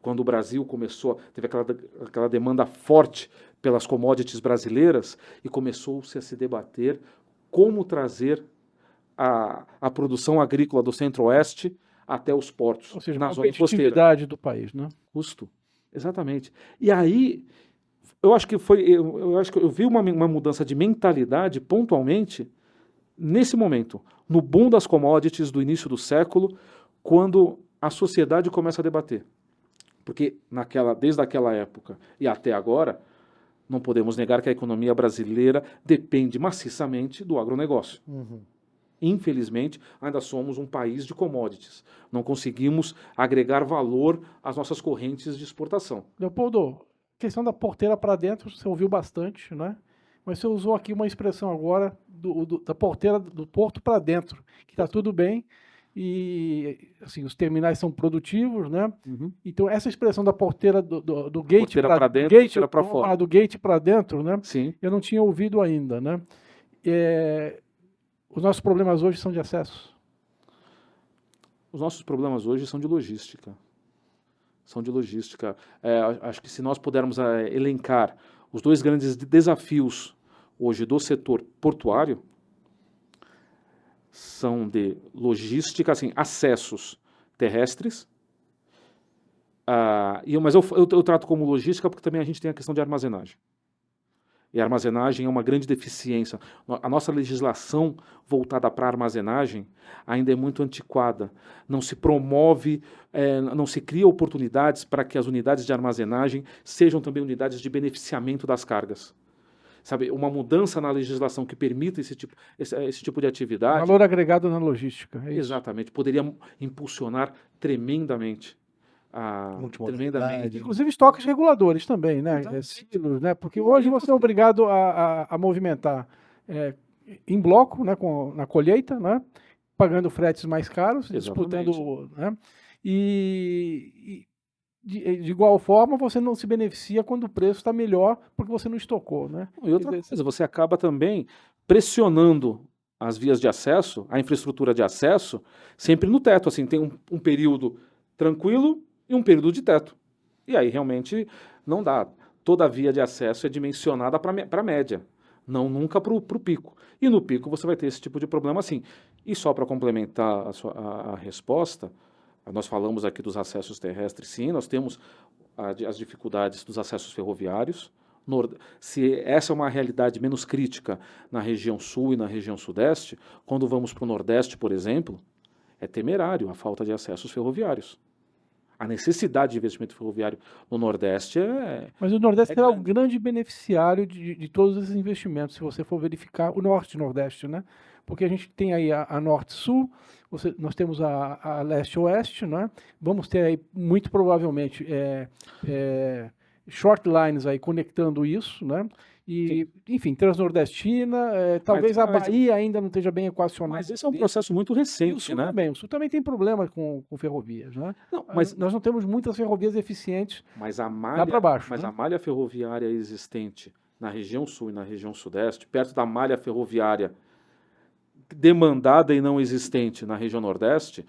Quando o Brasil teve aquela demanda forte pelas commodities brasileiras e começou-se a se debater como trazer a produção agrícola do Centro-Oeste até os portos, ou seja, na a zona costeira. competitividade do país, né? Custo, exatamente. E aí, eu acho que eu vi uma mudança de mentalidade pontualmente nesse momento, no boom das commodities do início do século, quando a sociedade começa a debater. Porque desde aquela época e até agora, não podemos negar que a economia brasileira depende maciçamente do agronegócio. Uhum. Infelizmente, ainda somos um país de commodities. Não conseguimos agregar valor às nossas correntes de exportação. Leopoldo, questão da porteira para dentro, você ouviu bastante, né? Mas você usou aqui uma expressão agora da porteira do porto para dentro, que está tudo bem. E assim, os terminais são produtivos, né? Uhum. Então essa expressão da porteira do gate para dentro, porteira para vamos fora. falar do gate para dentro, né? Sim. Eu não tinha ouvido ainda, né? Os nossos problemas hoje são de acesso. Os nossos problemas hoje são de logística. Acho que se nós pudermos elencar os dois grandes desafios hoje do setor portuário, são de logística, assim, acessos terrestres, mas eu trato como logística porque também a gente tem a questão de armazenagem. E a armazenagem é uma grande deficiência. A nossa legislação voltada para a armazenagem ainda é muito antiquada. Não se promove, não se cria oportunidades para que as unidades de armazenagem sejam também unidades de beneficiamento das cargas. Sabe, uma mudança na legislação que permita esse tipo de atividade. Valor agregado na logística. É isso. Exatamente, poderia impulsionar tremendamente. Inclusive estoques reguladores também, né? Silos, né? Porque hoje você é obrigado a movimentar em bloco, né? Na colheita, né? Pagando fretes mais caros, exatamente. Disputando, né? E de igual forma você não se beneficia quando o preço está melhor porque você não estocou, né? E outra coisa, você acaba também pressionando as vias de acesso, a infraestrutura de acesso, sempre no teto. Assim, tem um período tranquilo e um período de teto. E aí realmente não dá. Toda a via de acesso é dimensionada para a média, não nunca para o pico. E no pico você vai ter esse tipo de problema assim. E só para complementar a resposta, Nós falamos aqui dos acessos terrestres, sim, nós temos as dificuldades dos acessos ferroviários. Se essa é uma realidade menos crítica na região sul e na região sudeste, quando vamos para o Nordeste, por exemplo, é temerário a falta de acessos ferroviários. A necessidade de investimento ferroviário no Nordeste é... Mas o Nordeste será o grande. grande beneficiário de todos esses investimentos, se você for verificar o Norte e Nordeste, né? Porque a gente tem aí a Norte-Sul, nós temos a Leste-Oeste, né? Vamos ter aí, muito provavelmente, short lines aí conectando isso, né? E, enfim, Transnordestina, talvez a Bahia ainda não esteja bem equacionada. Mas esse é um processo muito recente, e o Sul né? também. O Sul também tem problema com ferrovias, né? Não, mas Nós não temos muitas ferrovias eficientes Mas a malha, lá para baixo. mas né? a malha ferroviária existente na região sul e na região sudeste, perto da malha ferroviária demandada e não existente na região nordeste,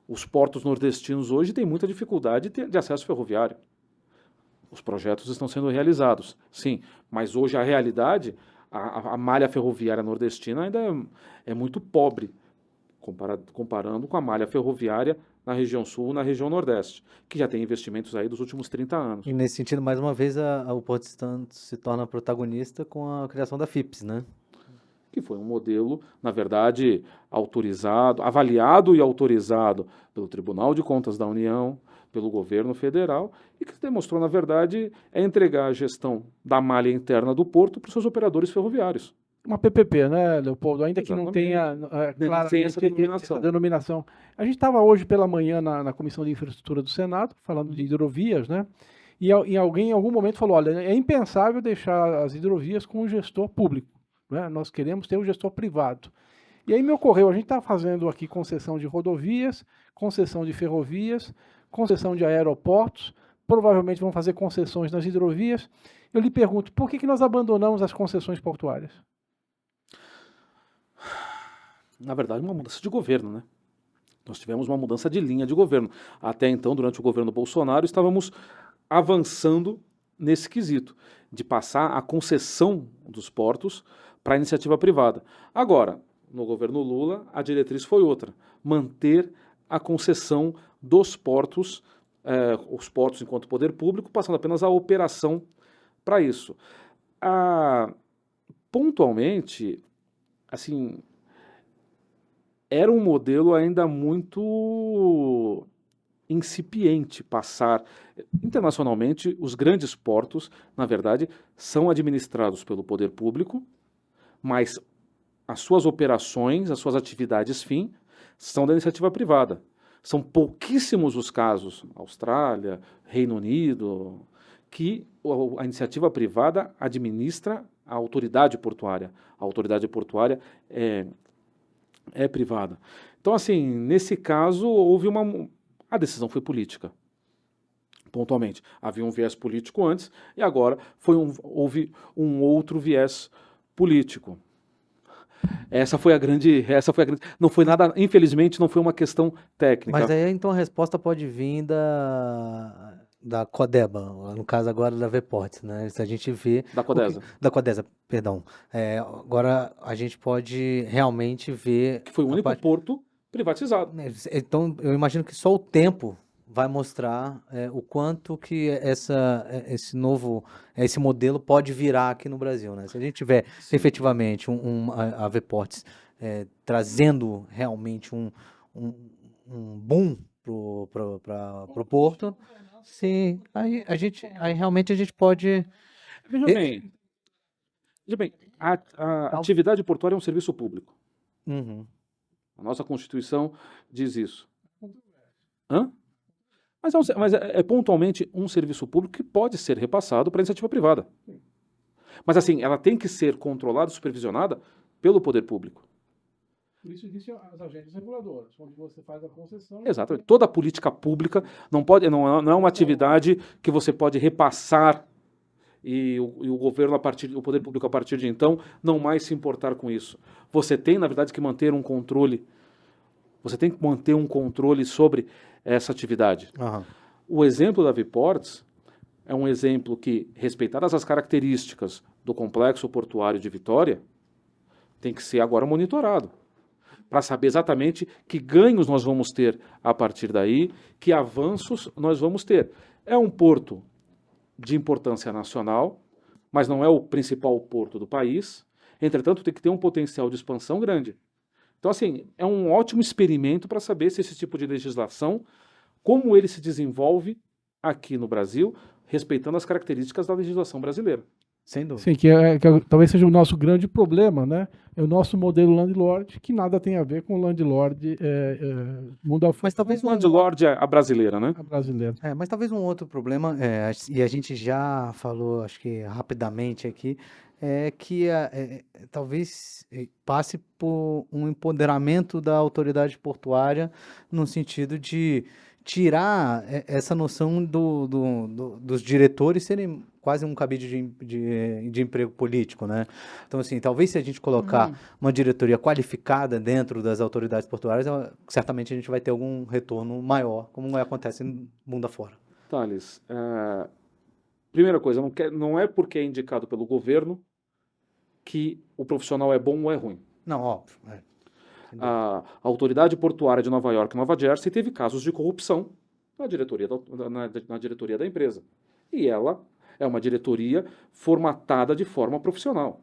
os portos nordestinos hoje têm muita dificuldade de acesso ferroviário. Os projetos estão sendo realizados, sim, mas hoje a realidade, a malha ferroviária nordestina ainda é muito pobre, comparando com a malha ferroviária na região sul e na região nordeste, que já tem investimentos aí dos últimos 30 anos. E nesse sentido, mais uma vez, o Porto de Santos se torna protagonista com a criação da FIPS, né? Que foi um modelo, na verdade, autorizado, avaliado e autorizado pelo Tribunal de Contas da União, pelo governo federal, e que demonstrou, na verdade, entregar a gestão da malha interna do porto para os seus operadores ferroviários. Uma PPP, né, Leopoldo? Ainda que não tenha Sem essa denominação. denominação. A gente estava hoje pela manhã na Comissão de Infraestrutura do Senado, falando de hidrovias, né? E alguém em algum momento falou, olha, é impensável deixar as hidrovias com um gestor público, né? Nós queremos ter um gestor privado. E aí me ocorreu, a gente está fazendo aqui concessão de rodovias, concessão de ferrovias, concessão de aeroportos, provavelmente vão fazer concessões nas hidrovias. Eu lhe pergunto, por que nós abandonamos as concessões portuárias? Na verdade, uma mudança de governo, né? Nós tivemos uma mudança de linha de governo. Até então, durante o governo Bolsonaro, estávamos avançando nesse quesito, de passar a concessão dos portos para a iniciativa privada. Agora, no governo Lula, a diretriz foi outra, manter a concessão dos portos, os portos enquanto poder público, passando apenas a operação para isso. Pontualmente, assim, era um modelo ainda muito incipiente passar. Internacionalmente, os grandes portos, na verdade, são administrados pelo poder público, mas as suas operações, as suas atividades fim, são da iniciativa privada. São pouquíssimos os casos, Austrália, Reino Unido, que a iniciativa privada administra a autoridade portuária. A autoridade portuária é privada. Então, assim, nesse caso, a decisão foi política, pontualmente. Havia um viés político antes e agora houve um outro viés político. Essa foi a grande. Não foi nada, infelizmente, não foi uma questão técnica. Mas aí, então, a resposta pode vir da Codeba, no caso agora da Vports, né? Se a gente vê... Da Codesa. Da Codesa, perdão. Agora a gente pode realmente ver... Que foi o único porto privatizado. Então, eu imagino que só o tempo vai mostrar o quanto que esse modelo pode virar aqui no Brasil, né? Se a gente tiver efetivamente a Vports trazendo realmente um boom pro porto, sim, aí realmente a gente pode... Veja bem, a atividade portuária é um serviço público. Uhum. A nossa Constituição diz isso. Hã? Mas é pontualmente um serviço público que pode ser repassado para a iniciativa privada. Mas assim, ela tem que ser controlada e supervisionada pelo poder público. Por isso existem as agências reguladoras, onde você faz a concessão. Exatamente. Toda a política pública não é uma atividade que você pode repassar e o governo, o poder público, a partir de então, não mais se importar com isso. Você tem, na verdade, que manter um controle. Você tem que manter um controle sobre essa atividade. Uhum. O exemplo da Vports é um exemplo que, respeitadas as características do complexo portuário de Vitória, tem que ser agora monitorado. para saber exatamente que ganhos nós vamos ter a partir daí, que avanços nós vamos ter. É um porto de importância nacional, mas não é o principal porto do país. Entretanto, tem que ter um potencial de expansão grande. Então, assim, é um ótimo experimento para saber se esse tipo de legislação, como ele se desenvolve aqui no Brasil, respeitando as características da legislação brasileira. Sem dúvida. Sim, talvez seja o nosso grande problema, né? É o nosso modelo landlord, que nada tem a ver com o landlord mundo afora. Mas talvez O landlord é a brasileira, né? A brasileira. Mas talvez um outro problema, e a gente já falou, acho que rapidamente aqui, é que talvez passe por um empoderamento da autoridade portuária no sentido de tirar essa noção dos diretores serem quase um cabide de emprego político, né? Então, assim, talvez se a gente colocar uma diretoria qualificada dentro das autoridades portuárias, certamente a gente vai ter algum retorno maior, como acontece no mundo afora. Thales, primeira coisa, não é porque é indicado pelo governo que o profissional é bom ou é ruim. Não, óbvio. A autoridade portuária de Nova York e Nova Jersey teve casos de corrupção na diretoria da empresa. E ela é uma diretoria formatada de forma profissional.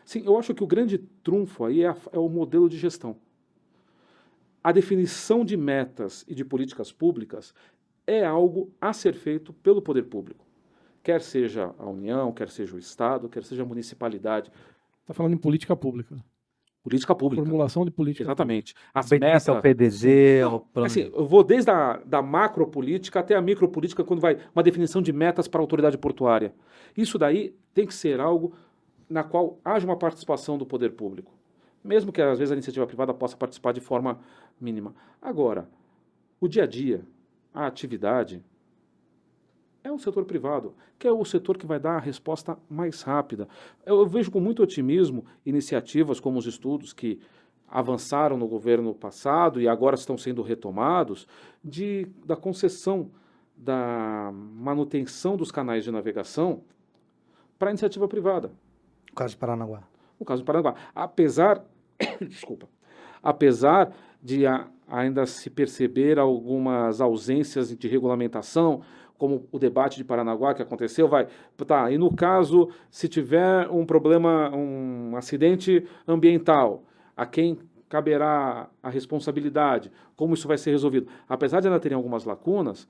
Sim, eu acho que o grande trunfo aí é o modelo de gestão. A definição de metas e de políticas públicas é algo a ser feito pelo poder público. Quer seja a União, quer seja o Estado, quer seja a municipalidade. Está falando em política pública. Política pública. Formulação de política. Exatamente. As metas, o PDZ, o plano. Assim, eu vou desde da macropolítica até a micropolítica, quando vai uma definição de metas para a autoridade portuária. Isso daí tem que ser algo na qual haja uma participação do poder público. Mesmo que, às vezes, a iniciativa privada possa participar de forma mínima. Agora, o dia a dia, a atividade, é o setor privado, que é o setor que vai dar a resposta mais rápida. Eu vejo com muito otimismo iniciativas como os estudos que avançaram no governo passado e agora estão sendo retomados, da concessão da manutenção dos canais de navegação para a iniciativa privada. No caso de Paranaguá. No caso do Paranaguá. Apesar de ainda se perceber algumas ausências de regulamentação, como o debate de Paranaguá que aconteceu, e no caso, se tiver um problema, um acidente ambiental, a quem caberá a responsabilidade, como isso vai ser resolvido? Apesar de ainda terem algumas lacunas,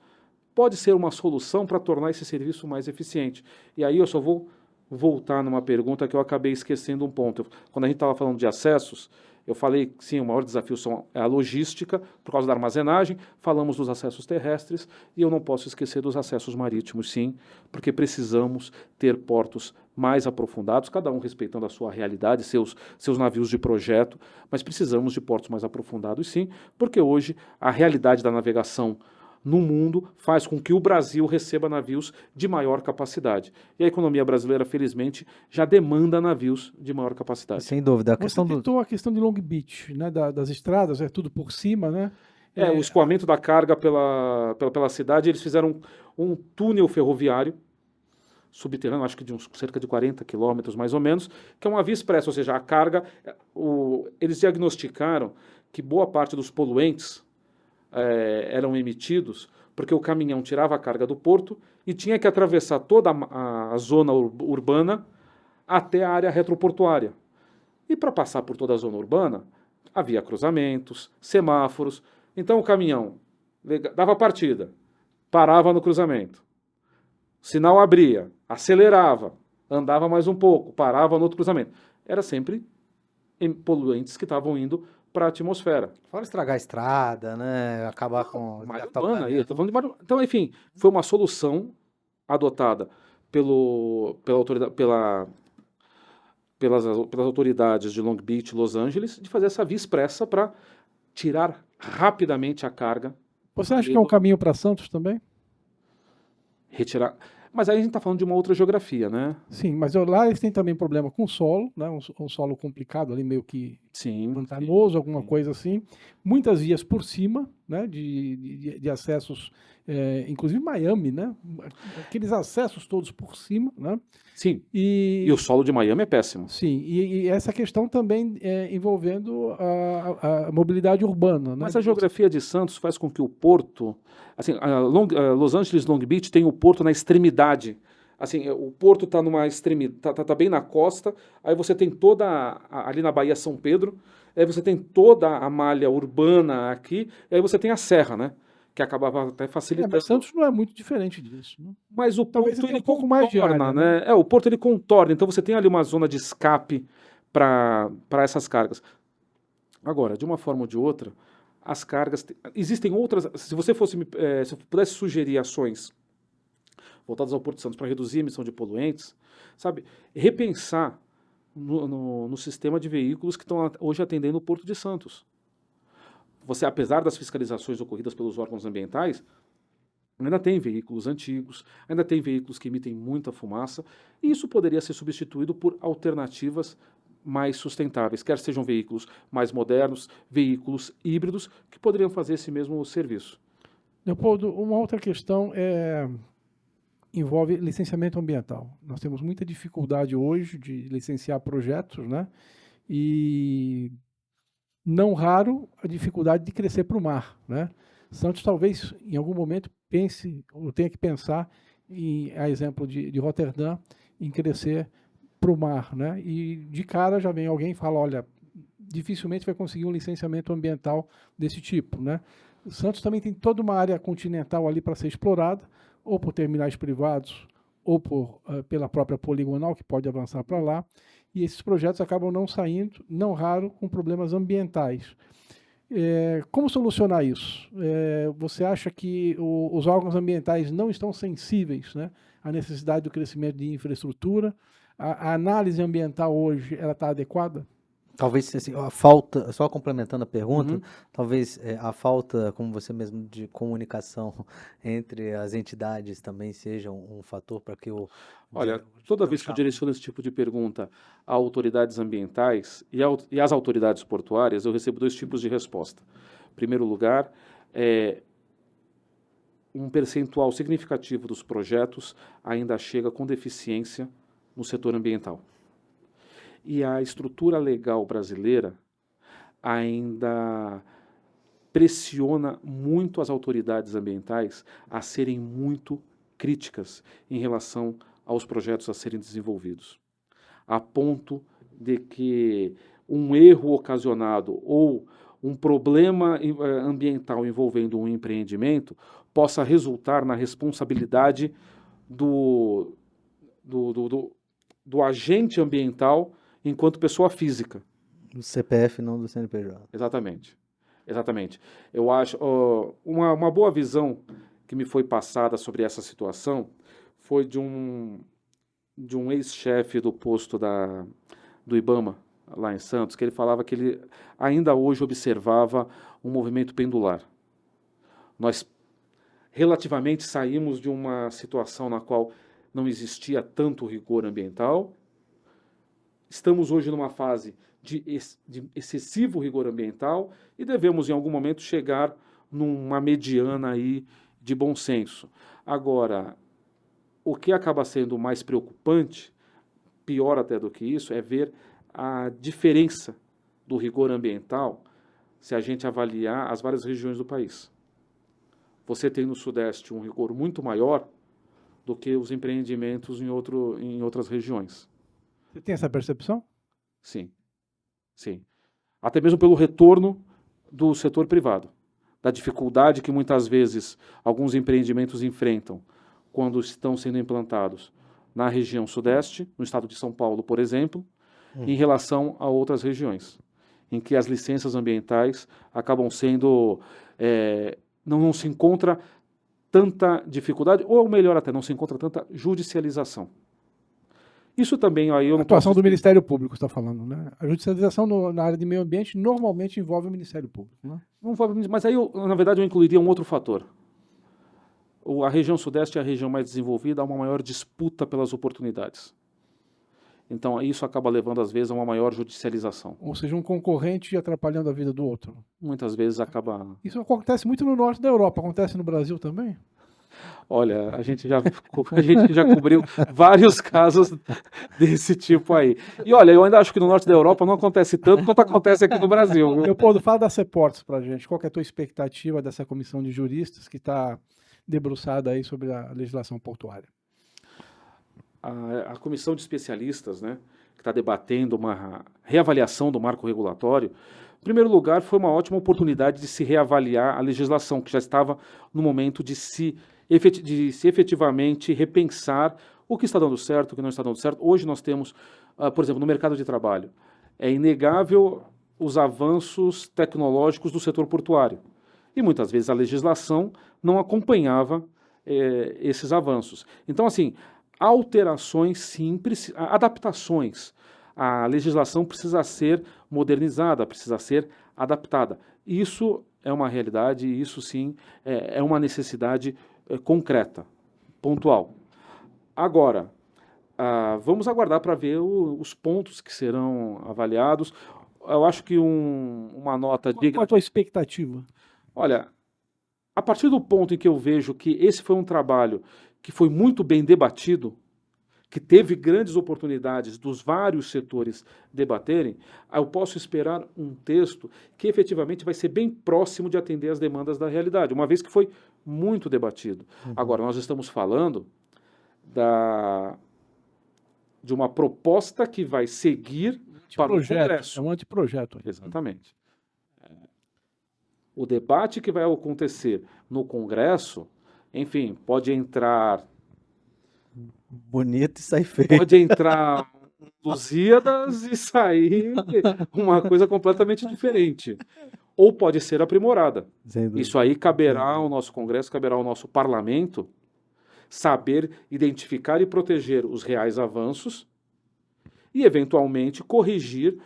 pode ser uma solução para tornar esse serviço mais eficiente. E aí eu só vou voltar numa pergunta que eu acabei esquecendo um ponto. Quando a gente estava falando de acessos, eu falei que sim, o maior desafio é a logística, por causa da armazenagem, falamos dos acessos terrestres, e eu não posso esquecer dos acessos marítimos, sim, porque precisamos ter portos mais aprofundados, cada um respeitando a sua realidade, seus navios de projeto, mas precisamos de portos mais aprofundados, sim, porque hoje a realidade da navegação no mundo faz com que o Brasil receba navios de maior capacidade. E a economia brasileira, felizmente, já demanda navios de maior capacidade. Sem dúvida. Você citou a questão de Long Beach, né, das estradas, é tudo por cima, né? O escoamento da carga pela cidade, eles fizeram um túnel ferroviário subterrâneo, acho que de cerca de 40 quilômetros mais ou menos, que é uma via expressa, ou seja, a carga, eles diagnosticaram que boa parte dos poluentes eram emitidos porque o caminhão tirava a carga do porto e tinha que atravessar toda a zona urbana até a área retroportuária. E para passar por toda a zona urbana, havia cruzamentos, semáforos. Então o caminhão dava partida, parava no cruzamento. O sinal abria, acelerava, andava mais um pouco, parava no outro cruzamento. Era sempre poluentes que estavam indo para a atmosfera. Fora estragar a estrada, né? Acabar com... Então, enfim, foi uma solução adotada pelas autoridades de Long Beach, Los Angeles, de fazer essa via expressa para tirar rapidamente a carga. Você acha que é um caminho para Santos também? Retirar. Mas aí a gente está falando de uma outra geografia, né? Sim, mas lá eles têm também problema com solo, né? Um solo complicado ali, meio que Sim. pantanoso, alguma sim. coisa assim. Muitas vias por cima, né? De acessos, inclusive Miami, né? Aqueles acessos todos por cima, né? Sim. E o solo de Miami é péssimo. Sim, e essa questão também envolvendo a mobilidade urbana, né? Mas a geografia de Santos faz com que o porto, assim, Los Angeles Long Beach tem o porto na extremidade. Assim, o porto está numa extremidade, tá bem na costa. Aí você tem ali na Baía São Pedro, aí você tem toda a malha urbana aqui, e aí você tem a serra, né? Que acabava até facilitando. Mas Santos não é muito diferente disso, né? Mas o Talvez porto tenha ele um pouco mais de contorna, área, né? O porto ele contorna, então você tem ali uma zona de escape para essas cargas. Agora, de uma forma ou de outra, as cargas existem outras. Se você fosse, se eu pudesse sugerir ações voltadas ao Porto de Santos para reduzir a emissão de poluentes, sabe, repensar no sistema de veículos que estão hoje atendendo o Porto de Santos. Você, apesar das fiscalizações ocorridas pelos órgãos ambientais, ainda tem veículos antigos, ainda tem veículos que emitem muita fumaça, e isso poderia ser substituído por alternativas mais sustentáveis, quer sejam veículos mais modernos, veículos híbridos, que poderiam fazer esse mesmo serviço. Leopoldo, uma outra questão envolve licenciamento ambiental. Nós temos muita dificuldade hoje de licenciar projetos, né? E não raro a dificuldade de crescer para o mar, né? Santos talvez em algum momento pense ou tenha que pensar a exemplo de Roterdã, em crescer para o mar, né? E de cara já vem alguém e fala, olha, dificilmente vai conseguir um licenciamento ambiental desse tipo, né? Santos também tem toda uma área continental ali para ser explorada, ou por terminais privados, ou pela própria poligonal, que pode avançar para lá, e esses projetos acabam não saindo, não raro, com problemas ambientais. Como solucionar isso? Você acha que os órgãos ambientais não estão sensíveis, né, à necessidade do crescimento de infraestrutura? A análise ambiental hoje ela está adequada? Talvez assim, a falta, só complementando a pergunta, Uhum. talvez a falta, como você mesmo, de comunicação entre as entidades também seja um fator para que Olha, toda vez que eu direciono esse tipo de pergunta a autoridades ambientais e às autoridades portuárias, eu recebo 2 tipos de resposta. Em primeiro lugar, um percentual significativo dos projetos ainda chega com deficiência no setor ambiental. E a estrutura legal brasileira ainda pressiona muito as autoridades ambientais a serem muito críticas em relação aos projetos a serem desenvolvidos, a ponto de que um erro ocasionado ou um problema ambiental envolvendo um empreendimento possa resultar na responsabilidade do agente ambiental enquanto pessoa física. Do CPF, não do CNPJ. Exatamente. Exatamente. Eu acho uma boa visão que me foi passada sobre essa situação foi de um ex-chefe do posto do IBAMA, lá em Santos, que ele falava que ele ainda hoje observava um movimento pendular. Nós relativamente saímos de uma situação na qual não existia tanto rigor ambiental. Estamos hoje numa fase de excessivo rigor ambiental e devemos, em algum momento, chegar numa mediana aí de bom senso. Agora, o que acaba sendo mais preocupante, pior até do que isso, é ver a diferença do rigor ambiental se a gente avaliar as várias regiões do país. Você tem no Sudeste um rigor muito maior do que os empreendimentos em outras regiões. Você tem essa percepção? Sim, sim. Até mesmo pelo retorno do setor privado, da dificuldade que muitas vezes alguns empreendimentos enfrentam quando estão sendo implantados na região Sudeste, no estado de São Paulo, por exemplo, em relação a outras regiões, em que as licenças ambientais acabam sendo... não se encontra tanta dificuldade, ou melhor até, não se encontra tanta judicialização. Isso também... aí eu não A atuação posso... do Ministério Público, você está falando, né? A judicialização na área de meio ambiente normalmente envolve o Ministério Público, né? Não envolve, mas aí, na verdade, eu incluiria um outro fator. a região sudeste é a região mais desenvolvida, há uma maior disputa pelas oportunidades. Então, isso acaba levando, às vezes, a uma maior judicialização. Ou seja, um concorrente atrapalhando a vida do outro. Muitas vezes acaba... Isso acontece muito no norte da Europa, acontece no Brasil também? Olha, a gente já cobriu vários casos desse tipo aí. E olha, eu ainda acho que no norte da Europa não acontece tanto quanto acontece aqui no Brasil. Viu? Leopoldo, fala da CEPORTS para a gente. Qual que é a tua expectativa dessa comissão de juristas que está debruçada aí sobre a legislação portuária? A comissão de especialistas, né, que está debatendo uma reavaliação do marco regulatório, em primeiro lugar, foi uma ótima oportunidade de se reavaliar a legislação, que já estava no momento de se efetivamente repensar o que está dando certo, o que não está dando certo. Hoje nós temos, por exemplo, no mercado de trabalho, é inegável os avanços tecnológicos do setor portuário. E muitas vezes a legislação não acompanhava esses avanços. Então, assim, alterações simples, adaptações. A legislação precisa ser modernizada, precisa ser adaptada. Isso é uma realidade, isso sim é uma necessidade concreta, pontual. Agora, vamos aguardar para ver os pontos que serão avaliados. Eu acho que uma nota digna... Qual a tua expectativa? Olha, a partir do ponto em que eu vejo que esse foi um trabalho que foi muito bem debatido, que teve grandes oportunidades dos vários setores debaterem, eu posso esperar um texto que efetivamente vai ser bem próximo de atender às demandas da realidade, uma vez que foi muito debatido. Agora, nós estamos falando de uma proposta que vai seguir para o Congresso. É um anteprojeto. Exatamente. O debate que vai acontecer no Congresso, enfim, pode entrar... Bonito e sair feio. Pode entrar Lusíadas e sair uma coisa completamente diferente. Ou pode ser aprimorada. Isso aí caberá ao nosso Congresso, caberá ao nosso parlamento saber identificar e proteger os reais avanços e, eventualmente, corrigir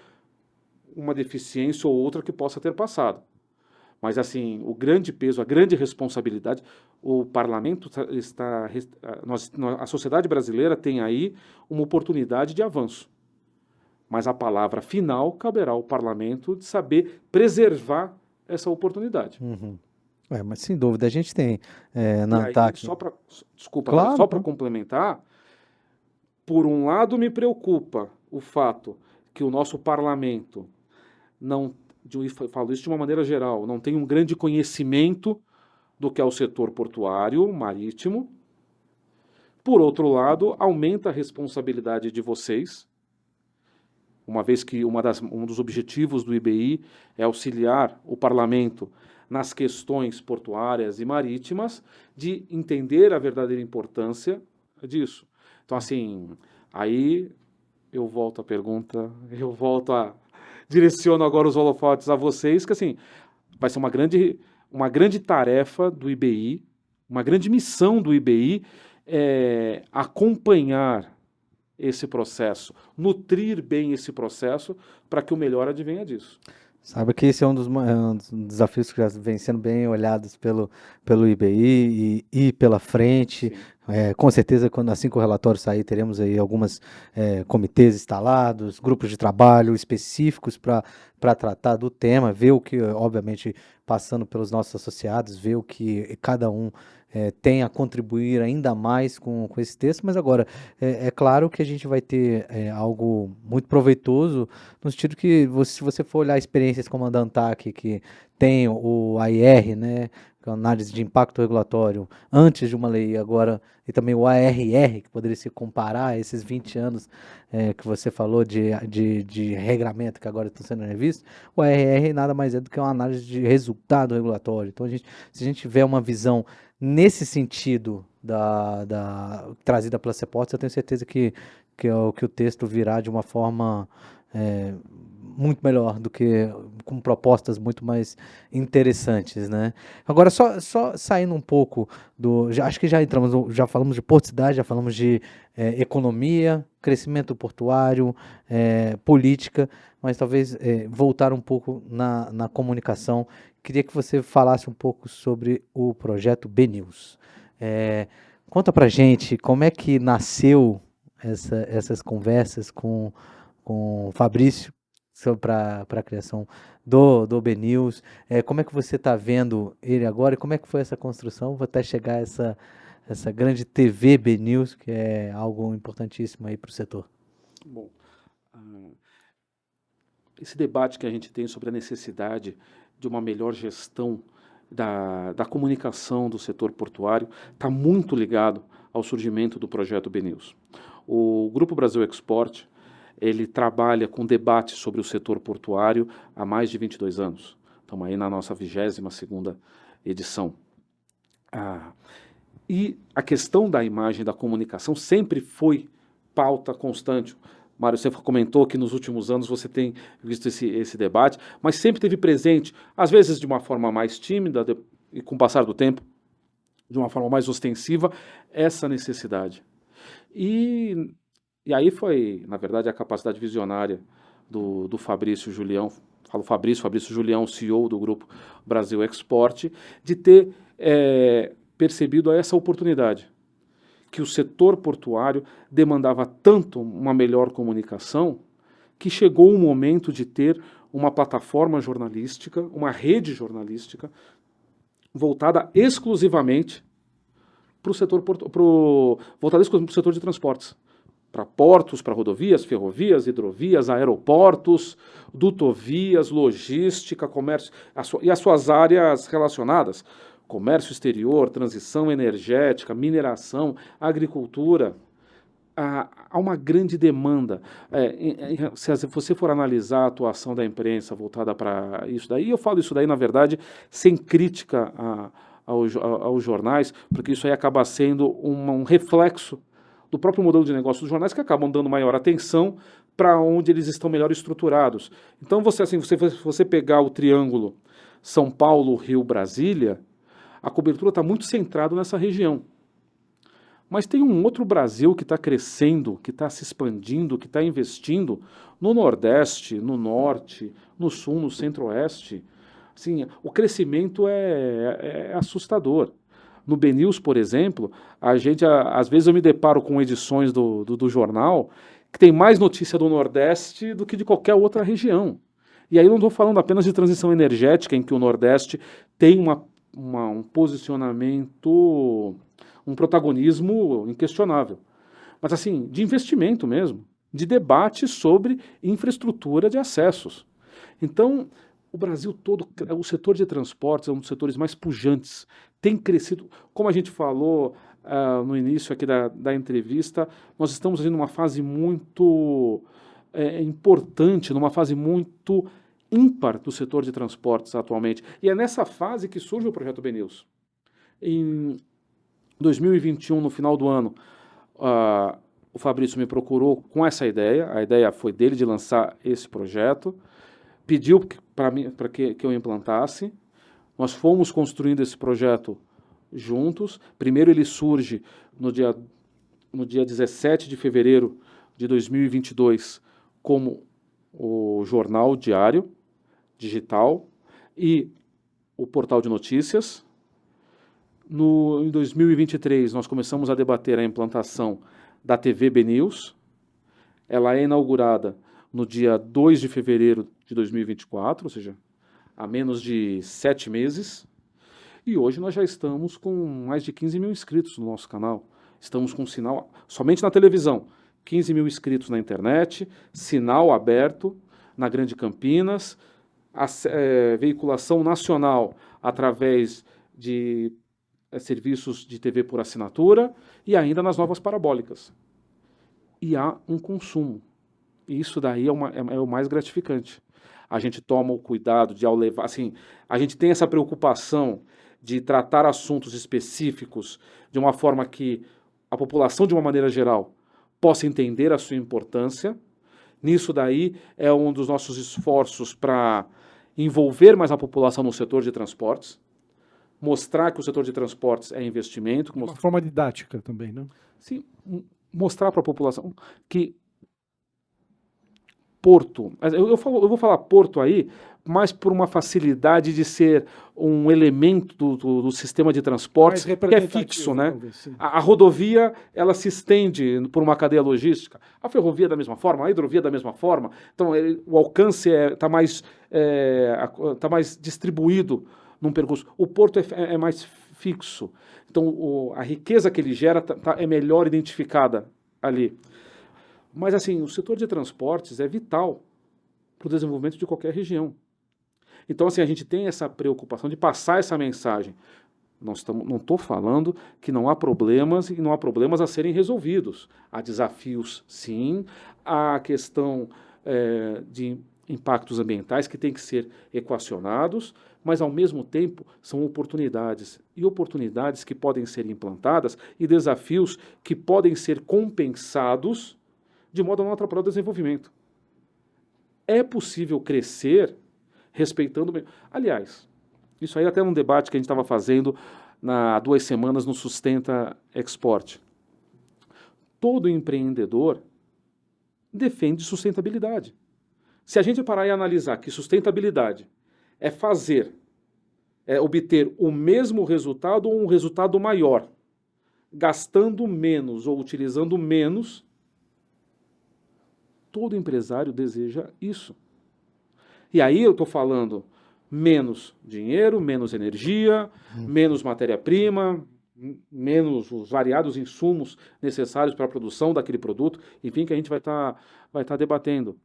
uma deficiência ou outra que possa ter passado. Mas, assim, o grande peso, a grande responsabilidade, o parlamento a sociedade brasileira tem aí uma oportunidade de avanço. Mas a palavra final caberá ao parlamento de saber preservar essa oportunidade. Uhum. Mas sem dúvida, a gente tem na aí, ANTAC... Só para complementar, por um lado me preocupa o fato que o nosso parlamento não... falo isso de uma maneira geral, não tem um grande conhecimento do que é o setor portuário, marítimo. Por outro lado, aumenta a responsabilidade de vocês, uma vez que um dos objetivos do IBI é auxiliar o parlamento nas questões portuárias e marítimas, de entender a verdadeira importância disso. Então, assim, aí eu volto à pergunta, direciono agora os holofotes a vocês, que assim, vai ser uma grande tarefa do IBI, uma grande missão do IBI acompanhar esse processo, nutrir bem esse processo para que o melhor advenha disso. Sabe que esse é um dos desafios que já vem sendo bem olhados pelo IBI e pela frente. Com certeza, assim que o relatório sair, teremos aí alguns comitês instalados, grupos de trabalho específicos para tratar do tema, ver o que, obviamente, passando pelos nossos associados, ver o que cada um tem a contribuir ainda mais com esse texto, mas agora, é claro que a gente vai ter algo muito proveitoso, no sentido que, se você for olhar experiências como a da ANTAC, que tem o AIR, né, que é a análise de impacto regulatório, antes de uma lei, agora, e também o ARR, que poderia se comparar a esses 20 anos que você falou de regramento que agora estão sendo revistos, o ARR nada mais é do que uma análise de resultado regulatório. Então, se a gente tiver uma visão nesse sentido trazida pela CEPORTS, eu tenho certeza que o texto virá de uma forma muito melhor do que com propostas muito mais interessantes, né? Agora, só saindo um pouco acho que já falamos de porto-cidade, já falamos de economia, crescimento portuário, política, mas talvez voltar um pouco na comunicação. Queria que você falasse um pouco sobre o projeto BNews. Conta pra gente como é que nasceu essas conversas com o Fabrício para a criação do BNews. Como é que você está vendo ele agora e como é que foi essa construção até chegar a essa grande TV BNews, que é algo importantíssimo aí para o setor? Bom, esse debate que a gente tem sobre a necessidade de uma melhor gestão da comunicação do setor portuário está muito ligado ao surgimento do projeto BNews. O Grupo Brasil Export, ele trabalha com debate sobre o setor portuário há mais de 22 anos. Estamos aí na nossa 22ª edição. E a questão da imagem da comunicação sempre foi pauta constante. Mário, você comentou que nos últimos anos você tem visto esse debate, mas sempre teve presente, às vezes de uma forma mais tímida, e com o passar do tempo, de uma forma mais ostensiva, essa necessidade. E aí foi, na verdade, a capacidade visionária do Fabrício Julião, falo Fabrício Julião, CEO do Grupo Brasil Export, de ter percebido essa oportunidade, que o setor portuário demandava tanto uma melhor comunicação, que chegou o momento de ter uma plataforma jornalística, uma rede jornalística, voltada exclusivamente para o setor, voltada exclusivamente para o setor de transportes. Para portos, para rodovias, ferrovias, hidrovias, aeroportos, dutovias, logística, comércio e as suas áreas relacionadas. Comércio exterior, transição energética, mineração, agricultura. Há uma grande demanda. Se você for analisar a atuação da imprensa voltada para isso daí, eu falo isso daí, na verdade, sem crítica aos jornais, porque isso aí acaba sendo um reflexo do próprio modelo de negócio dos jornais, que acabam dando maior atenção para onde eles estão melhor estruturados. Então, você pegar o triângulo São Paulo, Rio, Brasília, a cobertura está muito centrada nessa região. Mas tem um outro Brasil que está crescendo, que está se expandindo, que está investindo no Nordeste, no Norte, no Sul, no Centro-Oeste. Assim, o crescimento é assustador. No BNews, por exemplo, às vezes eu me deparo com edições do jornal que tem mais notícia do Nordeste do que de qualquer outra região. E aí não estou falando apenas de transição energética, em que o Nordeste tem um posicionamento, um protagonismo inquestionável. Mas assim, de investimento mesmo, de debate sobre infraestrutura de acessos. Então, o Brasil todo, o setor de transportes é um dos setores mais pujantes, tem crescido. Como a gente falou no início aqui da entrevista, nós estamos numa fase muito importante, numa fase muito ímpar do setor de transportes atualmente. E é nessa fase que surge o projeto BNews. Em 2021, no final do ano, o Fabrício me procurou com essa ideia. A ideia foi dele de lançar esse projeto. Pediu para que eu implantasse. Nós fomos construindo esse projeto juntos. Primeiro ele surge no dia 17 de fevereiro de 2022 como o jornal diário digital e o portal de notícias. Em 2023 nós começamos a debater a implantação da TV BNews. Ela é inaugurada no dia 2 de fevereiro de 2024, ou seja, há menos de 7 meses. E hoje nós já estamos com mais de 15 mil inscritos no nosso canal. Estamos com sinal, somente na televisão, 15 mil inscritos na internet, sinal aberto na Grande Campinas, veiculação nacional através de serviços de TV por assinatura e ainda nas novas parabólicas. E há um consumo. E isso daí é o mais gratificante. A gente toma o cuidado de, ao levar, assim, a gente tem essa preocupação de tratar assuntos específicos de uma forma que a população, de uma maneira geral, possa entender a sua importância. Nisso daí é um dos nossos esforços para envolver mais a população no setor de transportes, mostrar que o setor de transportes é investimento. Uma forma didática também, não? Sim, mostrar para a população que porto, eu vou falar porto aí, mais por uma facilidade de ser um elemento do sistema de transportes Mais que é fixo, representativo, né? talvez, sim. A rodovia, ela se estende por uma cadeia logística, a ferrovia da mesma forma, a hidrovia da mesma forma, então o alcance está tá mais distribuído num percurso. O porto é mais fixo, então a riqueza que ele gera é melhor identificada ali. Mas assim, o setor de transportes é vital para o desenvolvimento de qualquer região. Então, assim, a gente tem essa preocupação de passar essa mensagem. Não estou falando que não há problemas e não há problemas a serem resolvidos. Há desafios, sim. Há a questão de impactos ambientais que têm que ser equacionados, mas, ao mesmo tempo, são oportunidades. E oportunidades que podem ser implantadas e desafios que podem ser compensados de modo a não atrapalhar o desenvolvimento. É possível crescer respeitando o meio. Aliás, isso aí até um debate que a gente estava fazendo há 2 semanas no Sustenta Export. Todo empreendedor defende sustentabilidade. Se a gente parar e analisar que sustentabilidade é obter o mesmo resultado ou um resultado maior, gastando menos ou utilizando menos, todo empresário deseja isso. E aí eu estou falando menos dinheiro, menos energia, menos matéria-prima, menos os variados insumos necessários para a produção daquele produto, enfim, que a gente vai tá debatendo.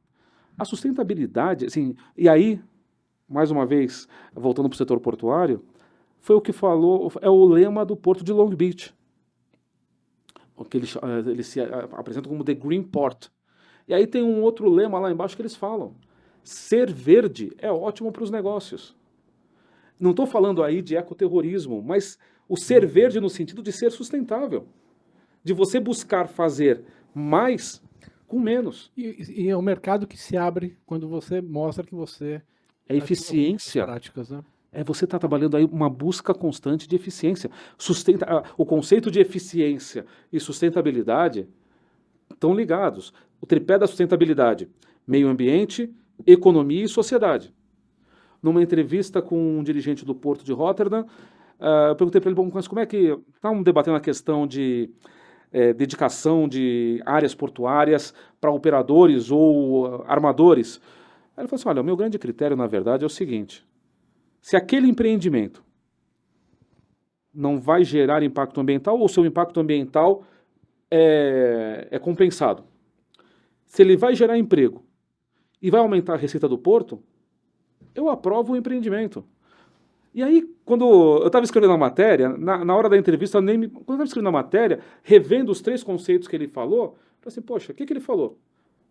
A sustentabilidade, assim, e aí, mais uma vez, voltando para o setor portuário, foi o que falou, é o lema do Porto de Long Beach, que eles se apresentam como The Green Port. E aí tem um outro lema lá embaixo que eles falam: ser verde é ótimo para os negócios. Não estou falando aí de ecoterrorismo, mas o ser verde no sentido de ser sustentável, de você buscar fazer mais com menos. E é um mercado que se abre quando você mostra que você... É eficiência. Práticas, né? Você está trabalhando aí uma busca constante de eficiência. O conceito de eficiência e sustentabilidade estão ligados. O tripé da sustentabilidade: meio ambiente, economia e sociedade. Numa entrevista com um dirigente do Porto de Rotterdam, eu perguntei para ele, mas como é que... Estavam debatendo a questão de dedicação de áreas portuárias para operadores ou armadores. Aí ele falou assim, olha, o meu grande critério, na verdade, é o seguinte: se aquele empreendimento não vai gerar impacto ambiental ou seu impacto ambiental é compensado, se ele vai gerar emprego e vai aumentar a receita do porto, eu aprovo o empreendimento. E aí, quando eu estava escrevendo a matéria, na hora da entrevista, quando eu estava escrevendo a matéria, revendo os 3 conceitos que ele falou, eu falei assim, poxa, o que ele falou?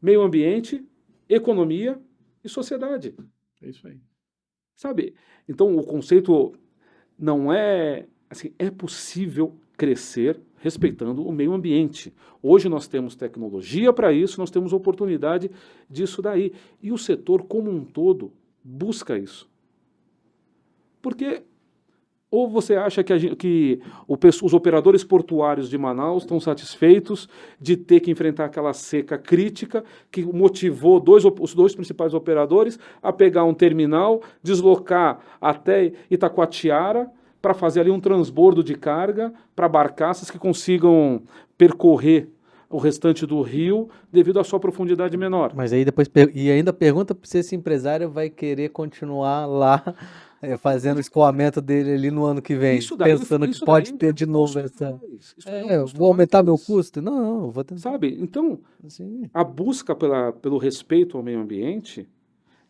Meio ambiente, economia e sociedade. É isso aí. Sabe? Então, o conceito não é... Assim, é possível crescer respeitando o meio ambiente. Hoje nós temos tecnologia para isso, nós temos oportunidade disso daí. E o setor como um todo busca isso. Porque ou você acha que os operadores portuários de Manaus estão satisfeitos de ter que enfrentar aquela seca crítica que motivou os 2 principais operadores a pegar um terminal, deslocar até Itacoatiara para fazer ali um transbordo de carga para barcaças que consigam percorrer o restante do rio devido à sua profundidade menor. Mas aí depois ainda pergunta se esse empresário vai querer continuar lá fazendo o escoamento dele ali no ano que vem, pensando que pode ter de novo essa... vou aumentar meu custo? Não, vou tentar. Sabe? Então, Sim. a busca pelo respeito ao meio ambiente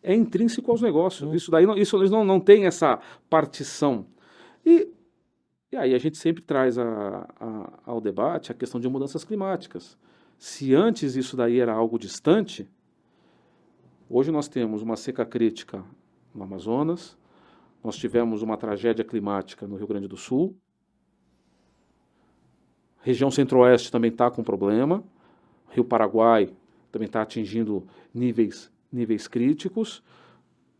é intrínseco aos negócios. Isso daí eles não tem essa partição. E aí a gente sempre traz ao debate a questão de mudanças climáticas. Se antes isso daí era algo distante, hoje nós temos uma seca crítica no Amazonas, nós tivemos uma tragédia climática no Rio Grande do Sul, região centro-oeste também está com problema, Rio Paraguai também está atingindo níveis críticos,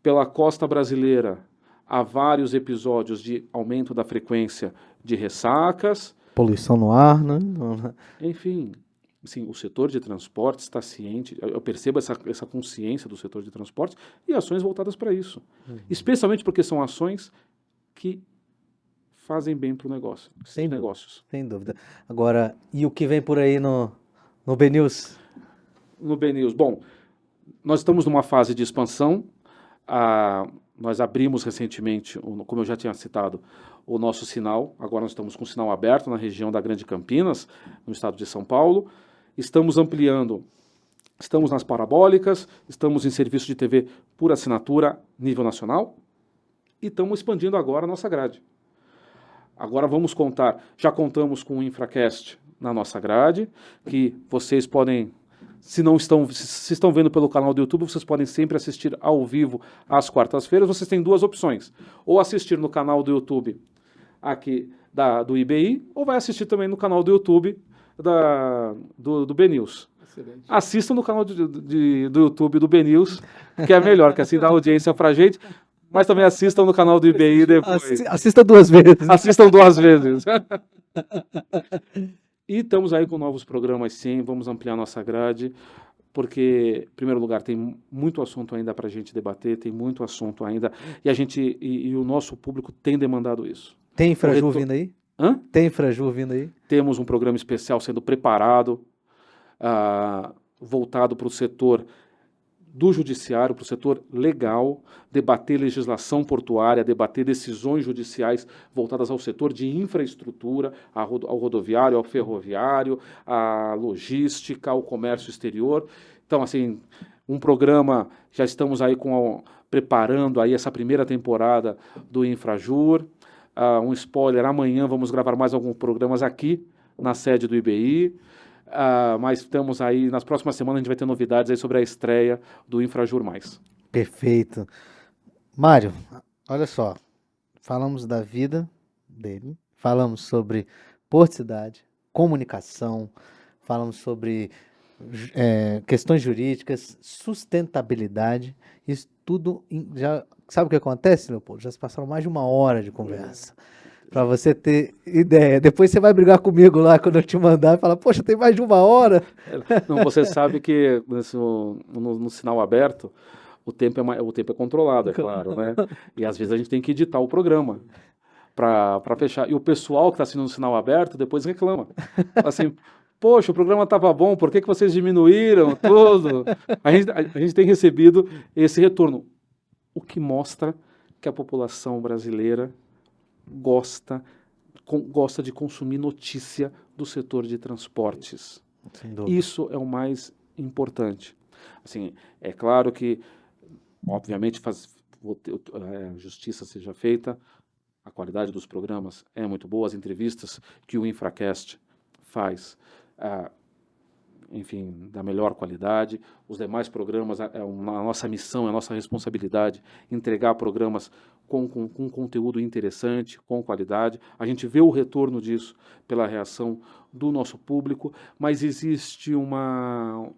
pela costa brasileira há vários episódios de aumento da frequência de ressacas. Poluição no ar, né? Enfim, Sim, o setor de transportes está ciente, eu percebo essa consciência do setor de transportes e ações voltadas para isso. Especialmente porque são ações que fazem bem para o negócio, Sem os dúvida. negócios. Sem dúvida. Agora, e o que vem por aí no BNews? No BNews, bom, nós estamos numa fase de expansão. Nós abrimos recentemente, como eu já tinha citado, o nosso sinal. Agora nós estamos com o sinal aberto na região da Grande Campinas, no estado de São Paulo. Estamos ampliando, estamos nas parabólicas, estamos em serviço de TV por assinatura nível nacional e estamos expandindo agora a nossa grade. Agora vamos contar, já contamos com o Infracast na nossa grade, que vocês podem, se estão vendo pelo canal do YouTube, vocês podem sempre assistir ao vivo às quartas-feiras. Vocês têm duas opções, ou assistir no canal do YouTube aqui do IBI, ou vai assistir também no canal do YouTube do BNews. Excelente. Assistam no canal do YouTube do BNews, que é melhor, que assim dá audiência pra gente, mas também assistam no canal do IBI depois. Assista 2 vezes. Assistam 2 vezes. E estamos aí com novos programas, sim, vamos ampliar nossa grade, porque, em primeiro lugar, tem muito assunto ainda para a gente debater, tem muito assunto ainda, e o nosso público tem demandado isso. Tem Infraju vindo aí? Hã? Tem Infraju vindo aí? Temos um programa especial sendo preparado, voltado para o setor do judiciário, para o setor legal, debater legislação portuária, debater decisões judiciais voltadas ao setor de infraestrutura, ao rodoviário, ao ferroviário, à logística, ao comércio exterior. Então, assim, um programa, já estamos aí preparando aí essa primeira temporada do Infrajur. Um spoiler, amanhã vamos gravar mais alguns programas aqui na sede do IBI. Mas estamos aí, nas próximas semanas a gente vai ter novidades aí sobre a estreia do Infrajur Mais. Perfeito. Mário, olha só, falamos da vida dele, falamos sobre Porto Cidade, comunicação, falamos sobre questões jurídicas, sustentabilidade, isso tudo, já sabe o que acontece, Leopoldo? Já se passaram mais de 1 hora de conversa. Para você ter ideia. Depois você vai brigar comigo lá quando eu te mandar e falar, poxa, tem mais de 1 hora. Não, você sabe que no sinal aberto o tempo é controlado, é claro, né? E às vezes a gente tem que editar o programa para fechar. E o pessoal que está assistindo no sinal aberto depois reclama. Assim, poxa, o programa estava bom, por que vocês diminuíram tudo? A gente tem recebido esse retorno, o que mostra que a população brasileira gosta de consumir notícia do setor de transportes. Isso é o mais importante. Assim, é claro que, obviamente, a justiça seja feita, a qualidade dos programas é muito boa, as entrevistas que o Infracast faz, enfim, da melhor qualidade. Os demais programas, a nossa missão, a nossa responsabilidade, entregar programas com conteúdo interessante, com qualidade. A gente vê o retorno disso pela reação do nosso público, mas existe uma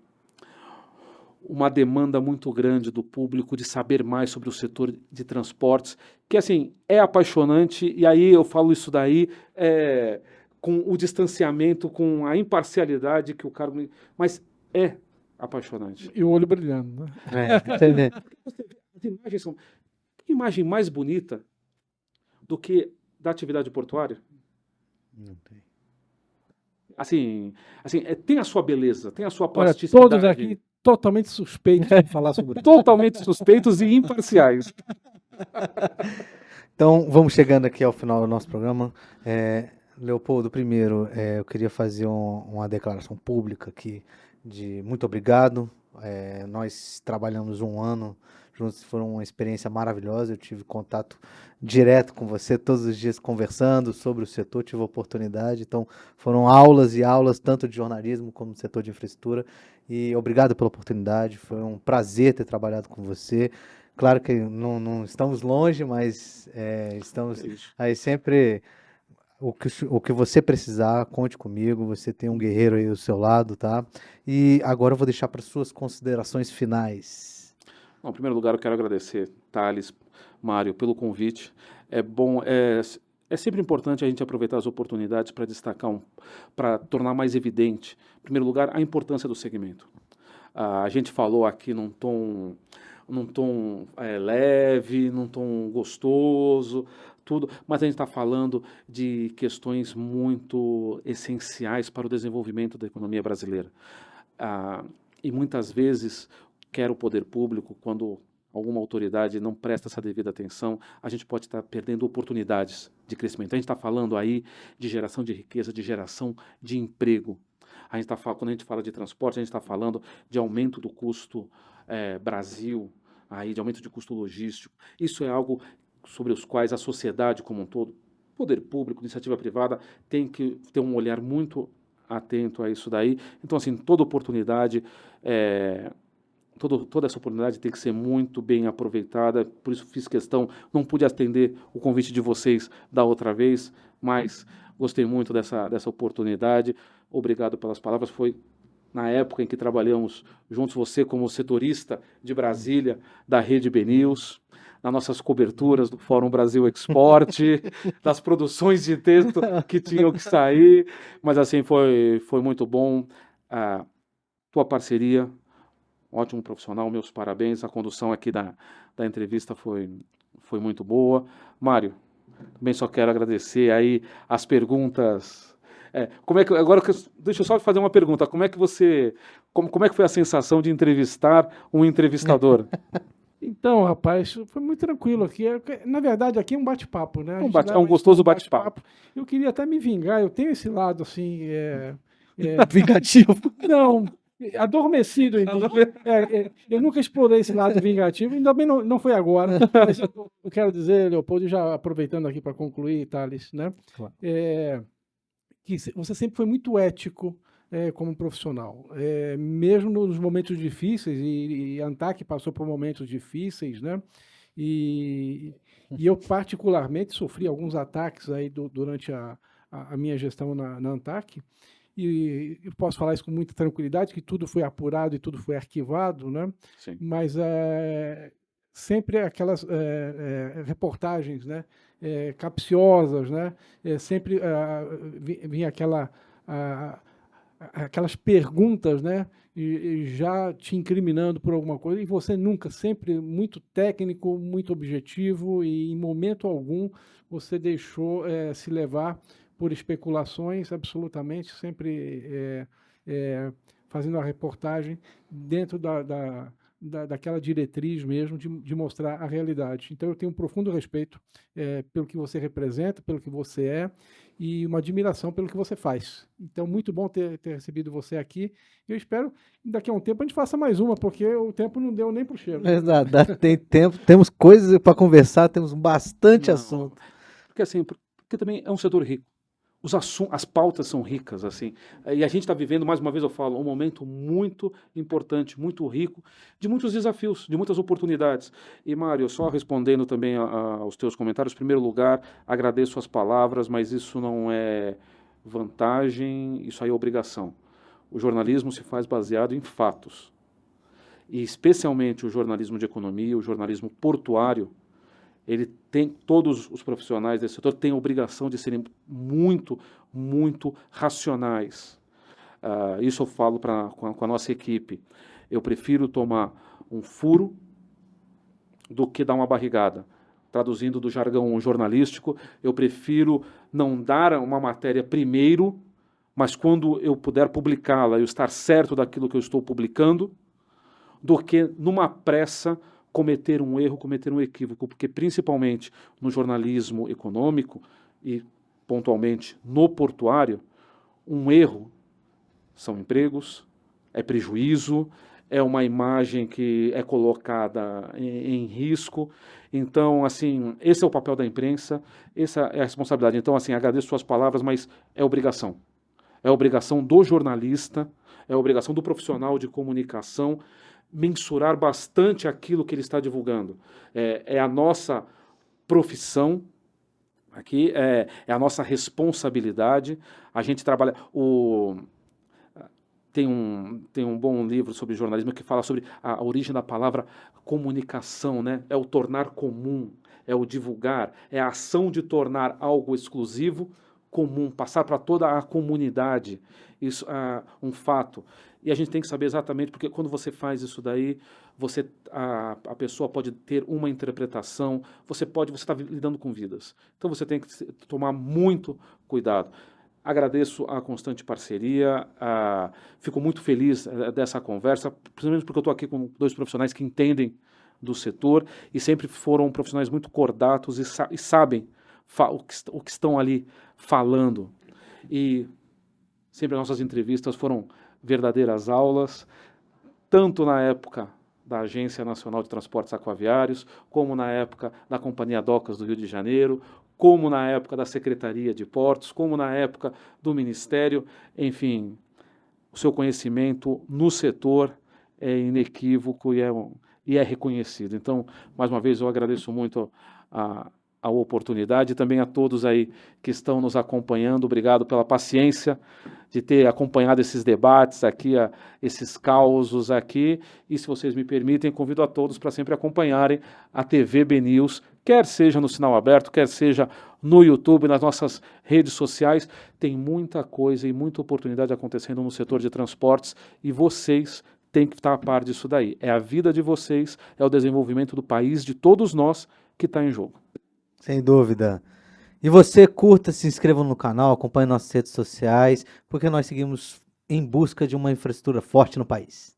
demanda muito grande do público de saber mais sobre o setor de transportes, que, assim, é apaixonante, e aí eu falo isso daí com o distanciamento, com a imparcialidade que o cargo... Mas é apaixonante. E o olho brilhando, né? As imagens são... Que imagem mais bonita do que da atividade portuária? Não tem. Assim, tem a sua beleza, tem a sua Olha, plasticidade. todos aqui totalmente suspeitos de falar sobre isso. Totalmente suspeitos e imparciais. Então, vamos chegando aqui ao final do nosso programa. Leopoldo, primeiro, eu queria fazer uma declaração pública aqui de muito obrigado. Nós trabalhamos 1 ano juntos, foi uma experiência maravilhosa. Eu tive contato direto com você todos os dias conversando sobre o setor, tive a oportunidade. Então, foram aulas e aulas, tanto de jornalismo como do setor de infraestrutura. E obrigado pela oportunidade, foi um prazer ter trabalhado com você. Claro que não estamos longe, mas estamos aí sempre... O que você precisar, conte comigo, você tem um guerreiro aí do seu lado, tá? E agora eu vou deixar para suas considerações finais. Bom, em primeiro lugar, eu quero agradecer, Thales, Mário, pelo convite. É é sempre importante a gente aproveitar as oportunidades para destacar, para tornar mais evidente, em primeiro lugar, a importância do segmento. A gente falou aqui num tom leve, num tom gostoso, tudo, mas a gente está falando de questões muito essenciais para o desenvolvimento da economia brasileira. E muitas vezes, quer o poder público, quando alguma autoridade não presta essa devida atenção, a gente pode estar perdendo oportunidades de crescimento. A gente está falando aí de geração de riqueza, de geração de emprego. Quando a gente fala de transporte, a gente está falando de aumento do custo Brasil, aí, de aumento de custo logístico. Isso é algo sobre os quais a sociedade como um todo, poder público, iniciativa privada, tem que ter um olhar muito atento a isso daí. Então, assim, toda oportunidade, toda essa oportunidade tem que ser muito bem aproveitada, por isso fiz questão, não pude atender o convite de vocês da outra vez, mas gostei muito dessa oportunidade. Obrigado pelas palavras. Foi na época em que trabalhamos juntos, você como setorista de Brasília, da Rede BNews, nas nossas coberturas do Fórum Brasil Export, das produções de texto que tinham que sair, mas assim, foi muito bom. A tua parceria, ótimo profissional, meus parabéns. A condução aqui da entrevista foi muito boa. Mário, também só quero agradecer aí as perguntas. Deixa eu só fazer uma pergunta. Como é que foi a sensação de entrevistar um entrevistador? Então, rapaz, foi muito tranquilo aqui. Na verdade, aqui é um bate-papo, né? É um gostoso bate-papo. Eu queria até me vingar. Eu tenho esse lado assim, Vingativo. não, adormecido. Eu nunca explorei esse lado vingativo. Ainda bem não foi agora. Mas eu quero dizer, Leopoldo, já aproveitando aqui para concluir, Thales, né? Claro. Que você sempre foi muito ético como profissional, mesmo nos momentos difíceis, e a ANTAC passou por momentos difíceis, né? E eu particularmente sofri alguns ataques aí durante a minha gestão na ANTAC, e eu posso falar isso com muita tranquilidade, que tudo foi apurado e tudo foi arquivado, né? Sim. Mas sempre aquelas reportagens, né? Capciosas, né? Sempre vinha aquelas perguntas, né? E já te incriminando por alguma coisa, e você nunca, sempre muito técnico, muito objetivo, e em momento algum você deixou se levar por especulações, absolutamente, sempre fazendo a reportagem dentro daquela diretriz mesmo de mostrar a realidade. Então eu tenho um profundo respeito pelo que você representa, pelo que você é, e uma admiração pelo que você faz. Então, muito bom ter recebido você aqui. Eu espero que daqui a um tempo a gente faça mais uma, porque o tempo não deu nem para o cheiro. Exato, tem tempo, temos coisas para conversar, temos bastante assunto. Porque assim, porque também é um setor rico. As pautas são ricas, assim, e a gente está vivendo, mais uma vez eu falo, um momento muito importante, muito rico, de muitos desafios, de muitas oportunidades. E, Mário, só respondendo também aos teus comentários, em primeiro lugar, agradeço as palavras, mas isso não é vantagem, isso aí é obrigação. O jornalismo se faz baseado em fatos, e especialmente o jornalismo de economia, o jornalismo portuário, todos os profissionais desse setor têm a obrigação de serem muito, muito racionais. Isso eu falo com a nossa equipe. Eu prefiro tomar um furo do que dar uma barrigada. Traduzindo do jargão jornalístico, eu prefiro não dar uma matéria primeiro, mas quando eu puder publicá-la, eu estar certo daquilo que eu estou publicando, do que numa pressa cometer um erro, cometer um equívoco, porque principalmente no jornalismo econômico e pontualmente no portuário, um erro são empregos, é prejuízo, é uma imagem que é colocada em risco. Então, assim, esse é o papel da imprensa, essa é a responsabilidade. Então, assim, agradeço suas palavras, mas é obrigação. É obrigação do jornalista, é obrigação do profissional de comunicação mensurar bastante aquilo que ele está divulgando. É a nossa profissão, aqui é a nossa responsabilidade. A gente trabalha... tem um bom livro sobre jornalismo que fala sobre a origem da palavra comunicação, né? É o tornar comum, é o divulgar, é a ação de tornar algo exclusivo comum, passar para toda a comunidade, isso um fato. E a gente tem que saber exatamente, porque quando você faz isso daí, a pessoa pode ter uma interpretação, você está lidando com vidas. Então você tem que tomar muito cuidado. Agradeço a constante parceria, fico muito feliz dessa conversa, principalmente porque eu estou aqui com dois profissionais que entendem do setor e sempre foram profissionais muito cordatos e sabem o que estão ali falando. E sempre as nossas entrevistas foram verdadeiras aulas, tanto na época da Agência Nacional de Transportes Aquaviários, como na época da Companhia Docas do Rio de Janeiro, como na época da Secretaria de Portos, como na época do Ministério. Enfim, o seu conhecimento no setor é inequívoco e é reconhecido. Então, mais uma vez, eu agradeço muito a oportunidade e também a todos aí que estão nos acompanhando. Obrigado pela paciência de ter acompanhado esses debates aqui, esses causos aqui. E se vocês me permitem, convido a todos para sempre acompanharem a TV BNews, quer seja no sinal aberto, quer seja no YouTube, nas nossas redes sociais. Tem muita coisa e muita oportunidade acontecendo no setor de transportes e vocês têm que estar a par disso daí. É a vida de vocês, é o desenvolvimento do país, de todos nós, que está em jogo. Sem dúvida. E você curta, se inscreva no canal, acompanhe nossas redes sociais, porque nós seguimos em busca de uma infraestrutura forte no país.